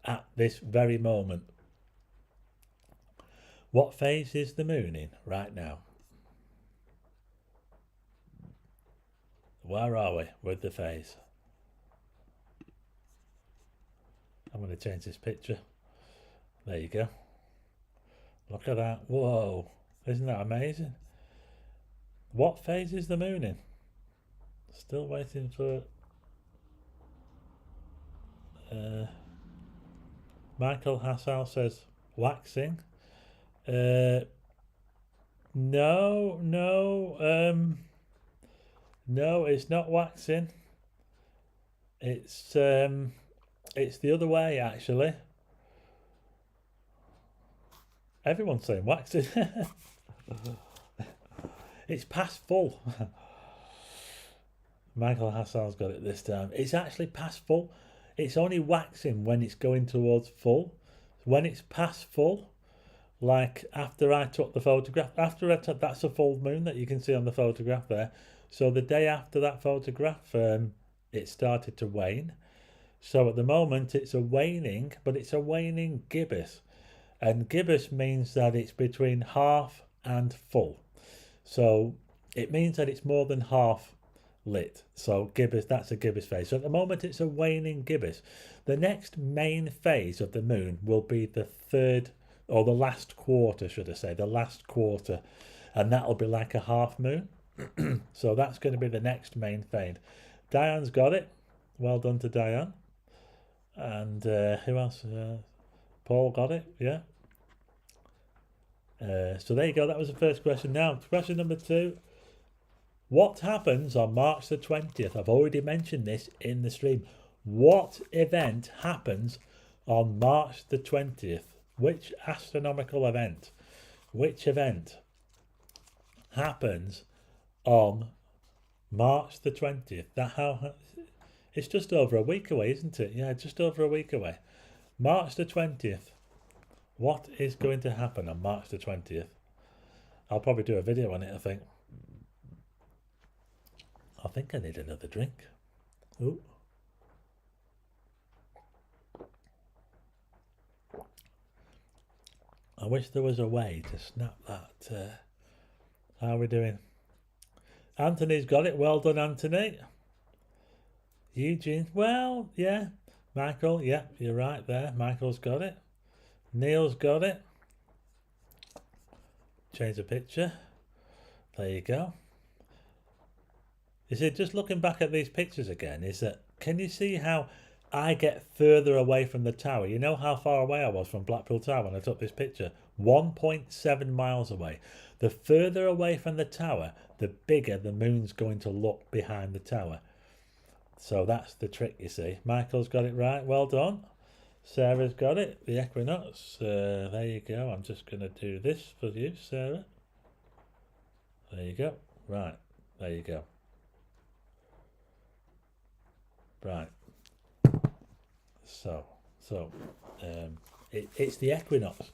at this very moment. What phase is the moon in right now? Where are we with the phase? I'm going to change this picture. There you go. Look at that. Whoa. Isn't that amazing? What phase is the moon in? Still waiting for... Michael Hassel says waxing. No, it's not waxing. It's the other way, actually. Everyone's saying waxing. It's past full. Michael Hassel's got it this time. It's actually past full. It's only waxing when it's going towards full. When it's past full, like after I took the photograph, that's a full moon that you can see on the photograph there. So the day after that photograph, it started to wane. So at the moment it's a waning, but it's a waning gibbous. And gibbous means that it's between half and full. So it means that it's more than half lit. So gibbous, that's a gibbous phase. So at the moment it's a waning gibbous. The next main phase of the moon will be the third, or the last quarter, should I say, the last quarter. And that'll be like a half moon. So that's going to be the next main phase. Diane's got it. Well done to Diane. And who else? Paul got it, yeah. So there you go, that was the first question. Now, question number 2. What happens on March the 20th? I've already mentioned this in the stream. What event happens on March the 20th? Which astronomical event? Which event happens on March the 20th? It's just over a week away, isn't it? Yeah, just over a week away. March the 20th. What is going to happen on March the 20th? I'll probably do a video on it, I think. I think I need another drink. Ooh. I wish there was a way to snap that. How are we doing? Anthony's got it. Well done, Anthony. Eugene. Well, yeah. Michael, yeah, you're right there. Michael's got it. Neil's got it. Change the picture. There you go. You see, just looking back at these pictures again, is that, can you see how I get further away from the tower? You know how far away I was from Blackpool Tower when I took this picture? 1.7 miles away. The further away from the tower, the bigger the moon's going to look behind the tower. So that's the trick, you see. Michael's got it right. Well done. Sarah's got it. The equinox. There you go. I'm just going to do this for you, Sarah. There you go. Right. There you go. Right. So it's the equinox.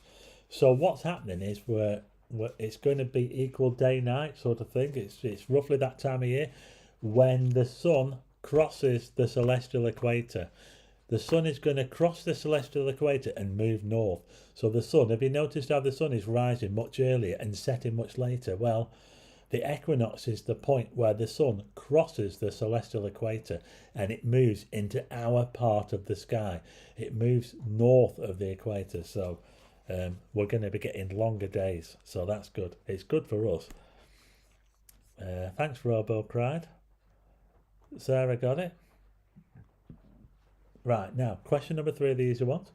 So what's happening is it's going to be equal day-night sort of thing. It's roughly that time of year when the sun crosses the celestial equator. The sun is going to cross the celestial equator and move north. So the sun, have you noticed how the sun is rising much earlier and setting much later? Well, the equinox is the point where the sun crosses the celestial equator and it moves into our part of the sky. It moves north of the equator. So we're going to be getting longer days. So that's good. It's good for us. Thanks, Robo Cried. Sarah got it. Right, now, question number 3 of the easy ones.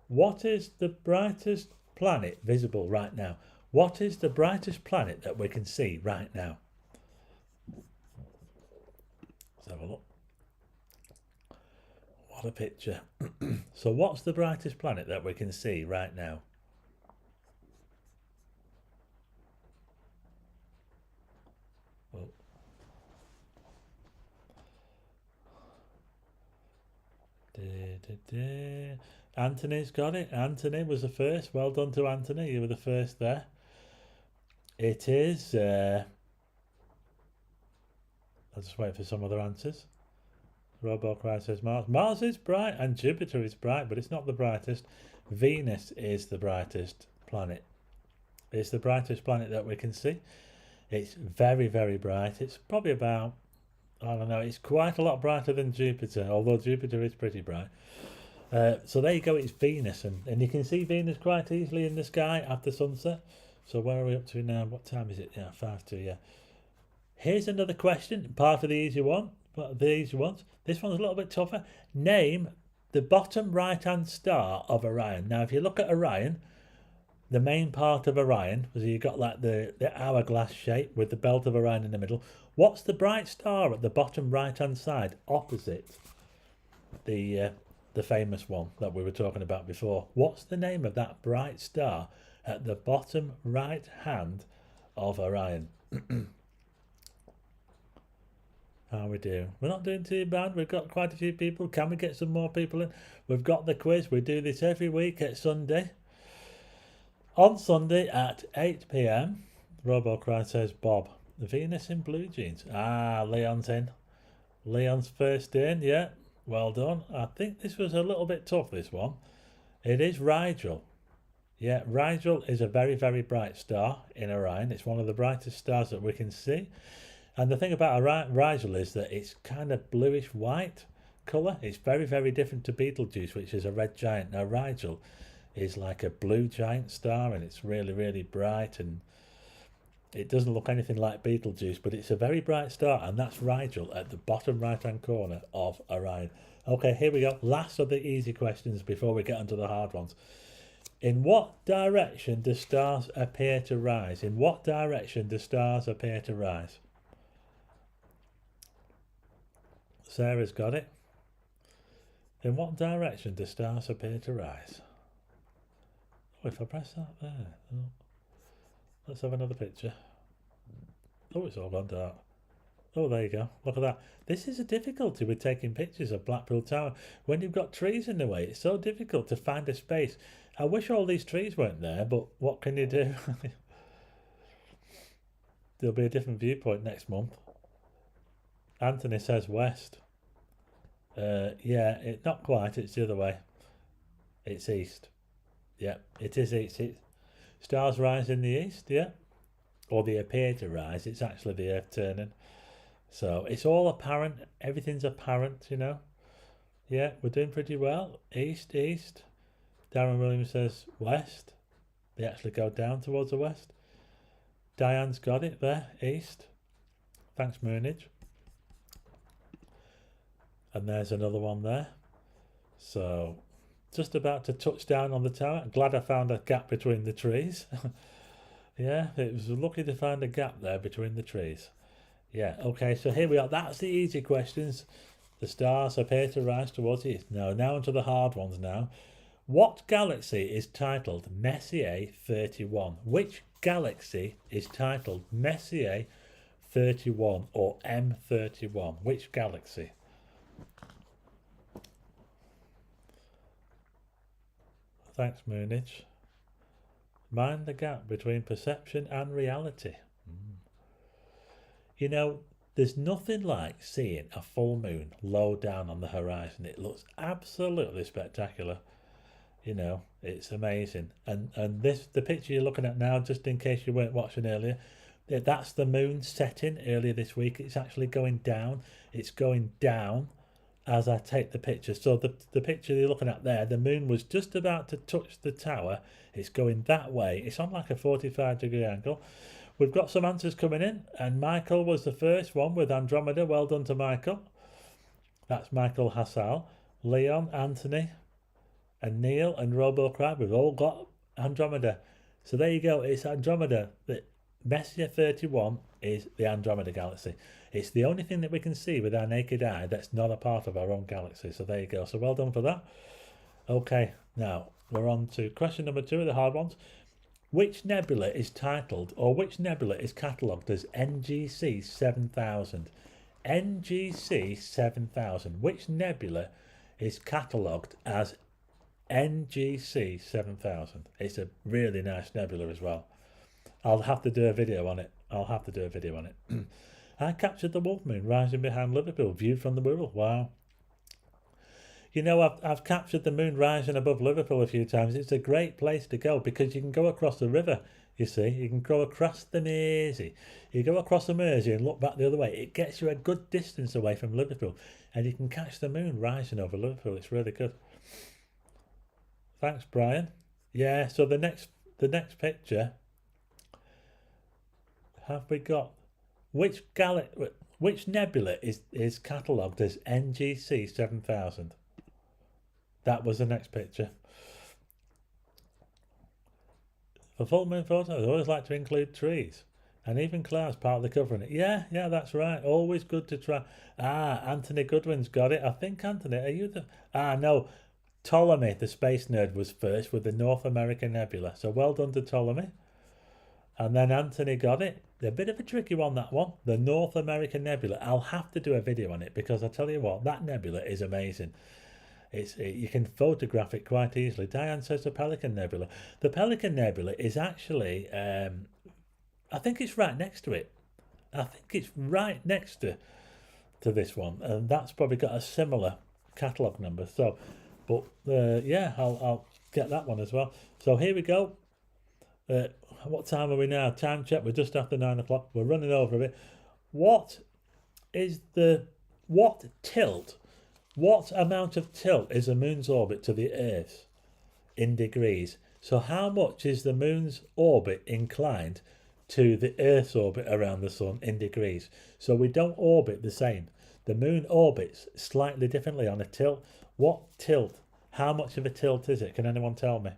What is the brightest planet visible right now? What is the brightest planet that we can see right now? Let's have a look. What a picture. So what's the brightest planet that we can see right now? Oh. Anthony's got it. Anthony was the first. Well done to Anthony. You were the first there. It is. I'll just wait for some other answers. RoboCry says Mars. Mars is bright and Jupiter is bright, but it's not the brightest. Venus is the brightest planet. It's the brightest planet that we can see. It's very, very bright. It's probably about, I don't know, it's quite a lot brighter than Jupiter, although Jupiter is pretty bright. So there you go, it's Venus, and you can see Venus quite easily in the sky after sunset. So where are we up to now? What time is it? Yeah, 5:02, yeah. Here's another question, part of the easy one. The easy ones. This one's a little bit tougher. Name the bottom right-hand star of Orion. Now, if you look at Orion, the main part of Orion, so you've got like the hourglass shape with the belt of Orion in the middle. What's the bright star at the bottom right-hand side opposite the famous one that we were talking about before? What's the name of that bright star at the bottom right hand of Orion? How we do? We're not doing too bad. We've got quite a few people. Can we get some more people in? We've got the quiz. We do this every week at Sunday. On Sunday at 8 p.m. RoboCry says Bob. Venus in blue jeans. Ah, Leon's in. Leon's first in, yeah. Well done. I think this was a little bit tough, this one. It is Rigel. Yeah, Rigel is a very, very bright star in Orion. It's one of the brightest stars that we can see. And the thing about Rigel is that it's kind of bluish white colour. It's very, very different to Betelgeuse, which is a red giant. Now, Rigel is like a blue giant star, and it's really, really bright, and it doesn't look anything like Betelgeuse, but it's a very bright star, and that's Rigel at the bottom right-hand corner of Orion. Okay, here we go. Last of the easy questions before we get onto the hard ones. In what direction do stars appear to rise? In what direction do stars appear to rise? Sarah's got it. In what direction do stars appear to rise? Oh, if I press that there. Oh. Let's have another picture. Oh, it's all gone dark. Oh, there you go. Look at that. This is a difficulty with taking pictures of Blackpool Tower. When you've got trees in the way, it's so difficult to find a space. I wish all these trees weren't there, but what can you do? There'll be a different viewpoint next month. Anthony says west. Yeah, not quite. It's the other way. It's east. Yeah, it is east. Stars rise in the east, yeah? Or they appear to rise. It's actually the Earth turning. So it's all apparent. Everything's apparent, you know? Yeah, we're doing pretty well. East, east. Darren Williams says west. They actually go down towards the west. Diane's got it there, east. Thanks, Moonage. And there's another one there. So just about to touch down on the tower. Glad I found a gap between the trees. Yeah, it was lucky to find a gap there between the trees. Yeah, okay, so here we are. That's the easy questions. The stars appear to rise towards the east. Now onto the hard ones now. What galaxy is titled Messier 31? Which galaxy is titled Messier 31 or M31? Which galaxy? Thanks, Moonage. Mind the gap between perception and reality. You know, there's nothing like seeing a full moon low down on the horizon. It looks absolutely spectacular. You know, it's amazing. And the picture you're looking at now, just in case you weren't watching earlier, that's the moon setting earlier this week. It's actually going down. It's going down as I take the picture. So the picture you're looking at there, the moon was just about to touch the tower. It's going that way. It's on like a 45-degree angle. We've got some answers coming in, and Michael was the first one with Andromeda. Well done to Michael. That's Michael Hassal. Leon, Anthony, and Neil and RoboCrab, we've all got Andromeda. So there you go, it's Andromeda. The Messier 31 is the Andromeda galaxy. It's the only thing that we can see with our naked eye that's not a part of our own galaxy. So there you go. So well done for that. Okay, now we're on to question number 2 of the hard ones. Which nebula is titled, or which nebula is catalogued as NGC 7000? NGC 7000. Which nebula is catalogued as NGC 7000? It's a really nice nebula as well. I'll have to do a video on it. I captured the wolf moon rising behind Liverpool, viewed from the Wirral. Wow. You know, I've captured the moon rising above Liverpool a few times. It's a great place to go because you can go across the river, you see. You can go across the Mersey. You go across the Mersey and look back the other way. It gets you a good distance away from Liverpool, and you can catch the moon rising over Liverpool. It's really good. Thanks, Brian. Yeah, so the next picture, have we got which nebula is catalogued as NGC 7000? That was the next picture. For full moon photos, I always like to include trees and even clouds part of the covering it. Yeah, that's right. Always good to try. Anthony Goodwin's got it. I think, Anthony, are you the... no. Ptolemy, the space nerd, was first with the North American Nebula. So well done to Ptolemy. And then Anthony got it. A bit of a tricky one, that one. The North American Nebula. I'll have to do a video on it because I tell you what, that nebula is amazing. You can photograph it quite easily. Diane says the Pelican Nebula. The Pelican Nebula is actually, I think it's right next to it. I think it's right next to this one. And that's probably got a similar catalogue number. So, but yeah, I'll get that one as well. So here we go. What time are we now? Time check. We're just after 9 o'clock. We're running over a bit. What amount of tilt is the moon's orbit to the Earth in degrees? So how much is the moon's orbit inclined to the Earth's orbit around the sun in degrees? So we don't orbit the same. The moon orbits slightly differently on a tilt. What tilt? How much of a tilt is it? Can anyone tell me?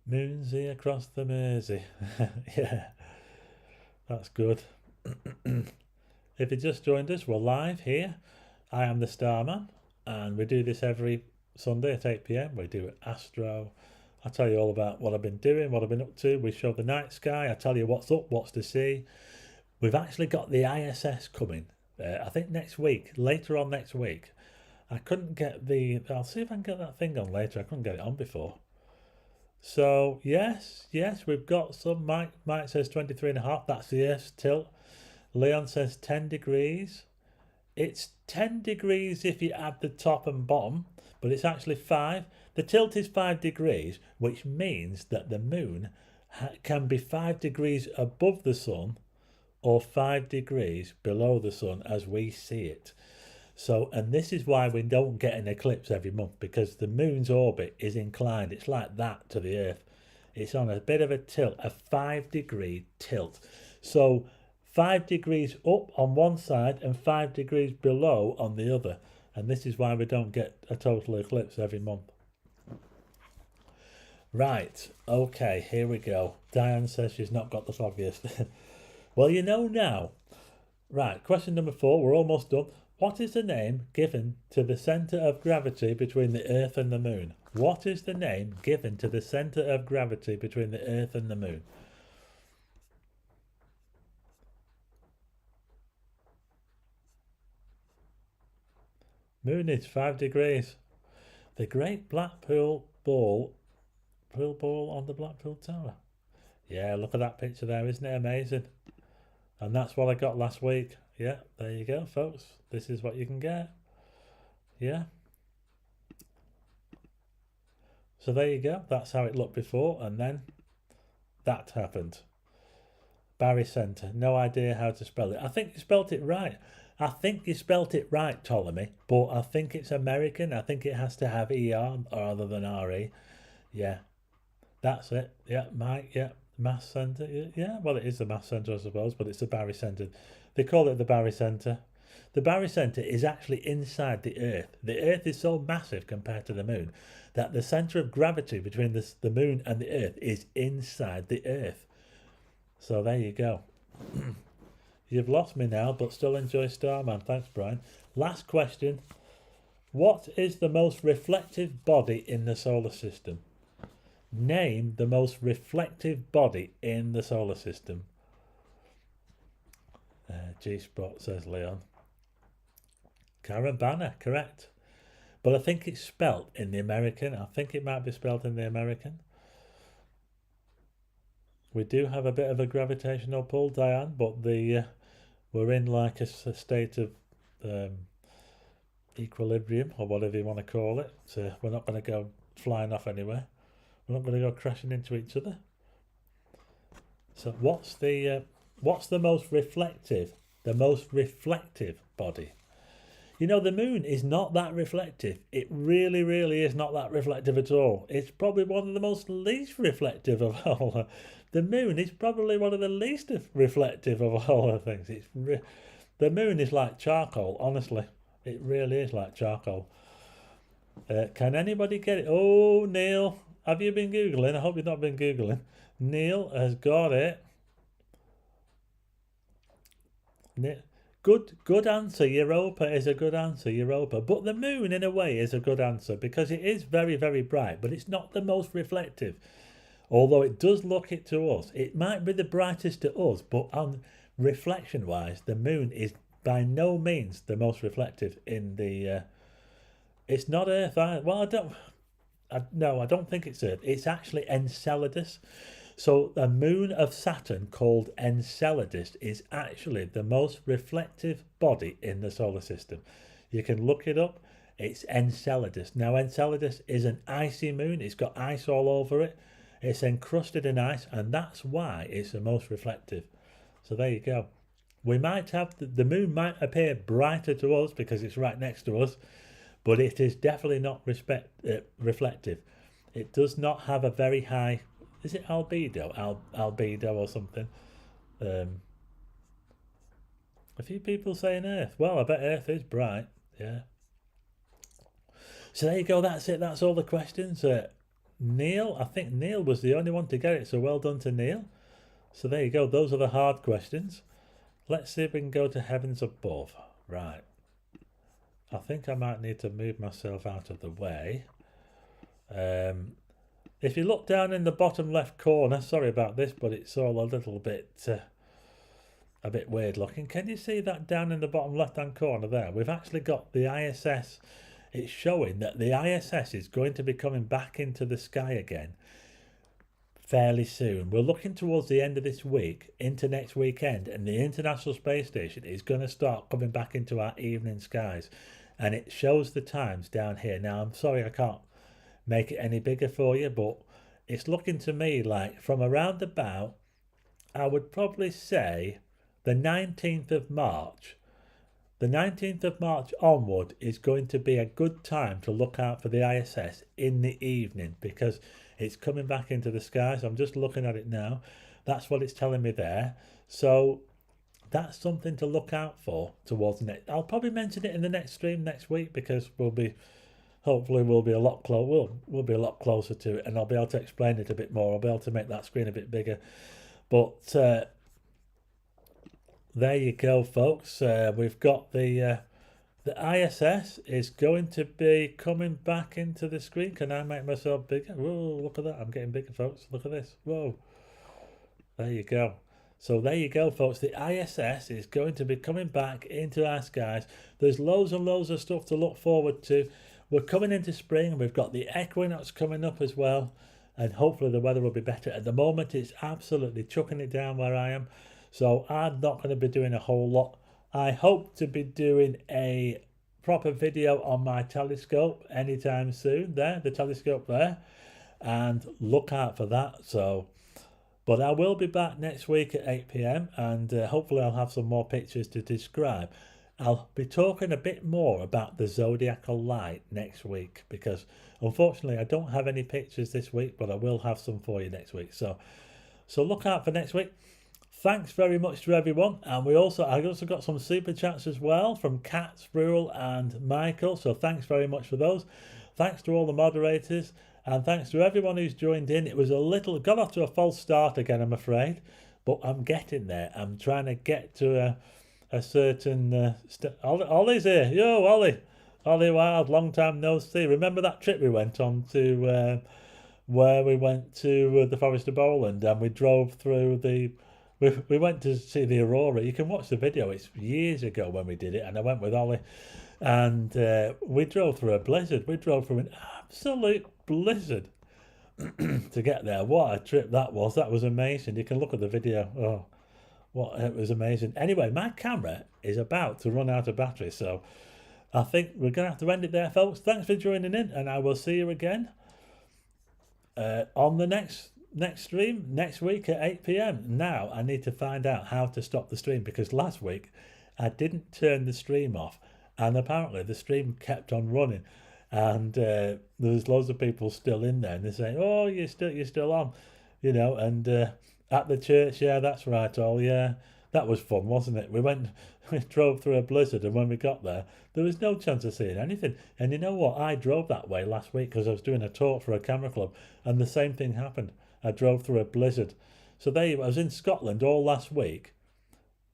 Moonsey across the Mersey. Yeah, that's good. If you just joined us, we're live here. I am the Starman, and we do this every Sunday at 8 PM. We do astro. I tell you all about what I've been doing, what I've been up to. We show the night sky. I tell you what's up, what's to see. We've actually got the ISS coming. I think next week, later on next week. I couldn't get I'll see if I can get that thing on later. I couldn't get it on before. So yes, we've got some. Mike says 23.5. That's the Earth's tilt. Leon says 10 degrees. It's 10 degrees if you add the top and bottom, but it's actually 5. The tilt is 5 degrees, which means that the moon can be 5 degrees above the sun or 5 degrees below the sun as we see it. So, and this is why we don't get an eclipse every month, because the moon's orbit is inclined. It's like that to the Earth. It's on a bit of a tilt, a 5 degree tilt. So 5 degrees up on one side and 5 degrees below on the other. And this is why we don't get a total eclipse every month. Right, okay, here we go. Diane says she's not got the foggiest. Well, you know now. Right, question number 4, we're almost done. What is the name given to the centre of gravity between the Earth and the Moon? What is the name given to the centre of gravity between the Earth and the Moon? Moon is 5 degrees. The Great Blackpool Ball on the Blackpool Tower. Yeah, look at that picture there, isn't it amazing? And that's what I got last week. Yeah, there you go, folks. This is what you can get. Yeah. So there you go. That's how it looked before, and then that happened. Barycenter. No idea how to spell it. I think you spelt it right. I think you spelt it right, Ptolemy, but I think it's American. I think it has to have ER rather than RE. Yeah, that's it. Yeah, Mike, yeah. Mass centre. Yeah, well, it is the mass centre, I suppose, but it's the barycenter. They call it the barycenter. The barycenter is actually inside the Earth. The Earth is so massive compared to the Moon that the centre of gravity between the Moon and the Earth is inside the Earth. So there you go. You've lost me now, but still enjoy Starman. Thanks, Brian. Last question. What is the most reflective body in the solar system? Name the most reflective body in the solar system. G-Spot, says Leon. Carabana, correct. But I think it's spelt in the American. I think it might be spelt in the American. We do have a bit of a gravitational pull, Diane, but we're in like a state of equilibrium, or whatever you want to call it. So we're not going to go flying off anywhere. We're not going to go crashing into each other. So what's the most reflective? The most reflective body. You know, the Moon is not that reflective. It really, really is not that reflective at all. It's probably one of the most least reflective of all. The Moon is probably one of the least reflective of all the things. The Moon is like charcoal, honestly. It really is like charcoal. Can anybody get it? Oh, Neil. Have you been Googling? I hope you've not been Googling. Neil has got it. Good answer. Europa is a good answer. Europa. But the Moon, in a way, is a good answer because it is very, very bright, but it's not the most reflective. Although it does look it to us. It might be the brightest to us, but on reflection-wise, the Moon is by no means the most reflective in the... it's not Earth. Well, I don't think it's Earth. It's actually Enceladus. So the moon of Saturn, called Enceladus, is actually the most reflective body in the solar system. You can look it up. It's Enceladus. Now, Enceladus is an icy moon. It's got ice all over it. It's encrusted in ice, and that's why it's the most reflective. So there you go. We might have the moon might appear brighter to us because it's right next to us, but it is definitely not reflective. It does not have a very high, is it albedo? Albedo or something. A few people saying Earth. Well, I bet Earth is bright. Yeah. So there you go. That's it. That's all the questions. Neil, I think Neil was the only one to get it. So well done to Neil. So there you go. Those are the hard questions. Let's see if we can go to heavens above. Right. I think I might need to move myself out of the way. If you look down in the bottom left corner, sorry about this, but it's all a little bit weird looking. Can you see that down in the bottom left hand corner there? We've actually got the ISS. It's showing that the ISS is going to be coming back into the sky again fairly soon. We're looking towards the end of this week into next weekend, and the International Space Station is going to start coming back into our evening skies, and it shows the times down here. Now, I'm sorry I can't make it any bigger for you, but it's looking to me like from around about, I would probably say the 19th of March. The 19th of March onward is going to be a good time to look out for the ISS in the evening because it's coming back into the sky. So I'm just looking at it now. That's what it's telling me there. So that's something to look out for towards next. I'll probably mention it in the next stream next week, because hopefully we'll be a lot we'll be a lot closer to it, and I'll be able to explain it a bit more. I'll be able to make that screen a bit bigger. But there you go, folks. We've got the ISS is going to be coming back into the screen. Can I make myself bigger? Whoa, look at that. I'm getting bigger, folks. Look at this. Whoa. There you go. So there you go, folks. The ISS is going to be coming back into our skies. There's loads and loads of stuff to look forward to. We're coming into spring, and we've got the equinox coming up as well. And hopefully the weather will be better. At the moment, it's absolutely chucking it down where I am. So I'm not going to be doing a whole lot. I hope to be doing a proper video on my telescope anytime soon. There, the telescope there. And look out for that. But I will be back next week at 8 p.m. and hopefully I'll have some more pictures to describe. I'll be talking a bit more about the zodiacal light next week, because unfortunately I don't have any pictures this week, but I will have some for you next week. So look out for next week. Thanks very much to everyone. And I also got some super chats as well from Kat, Sprule and Michael. So thanks very much for those. Thanks to all the moderators. And thanks to everyone who's joined in. It was got off to a false start again, I'm afraid. But I'm getting there. I'm trying to get to a certain... Ollie's here. Yo, Ollie. Ollie Wild, long time no see. Remember that trip we went on to... where we went to the Forest of Bowland, and we drove through the... We went to see the aurora. You can watch the video. It's years ago when we did it, and I went with Ollie. And we drove through a blizzard. We drove through an absolute blizzard to get there. What a trip that was. That was amazing. You can look at the video. It was amazing. Anyway, my camera is about to run out of battery, so I think we're going to have to end it there, folks. Thanks for joining in, and I will see you again on the next stream next week at 8 p.m. Now, I need to find out how to stop the stream, because last week I didn't turn the stream off, and apparently the stream kept on running, and there was loads of people still in there, and they're saying, "Oh, you're still on," and at the church, yeah, that's right, all, yeah, that was fun, wasn't it? We drove through a blizzard, and when we got there was no chance of seeing anything. And you know what? I drove that way last week because I was doing a talk for a camera club, and the same thing happened. I drove through a blizzard. So I was in Scotland all last week.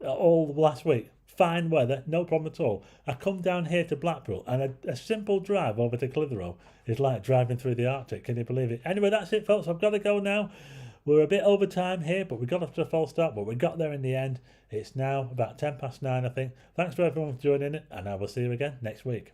Fine weather, no problem at all. I come down here to Blackpool, and a simple drive over to Clitheroe is like driving through the Arctic. Can you believe it? Anyway, that's it, folks. I've got to go now. We're a bit over time here, but we got off to a false start, but we got there in the end. It's now about 9:10, I think. Thanks for everyone for joining it, and I will see you again next week.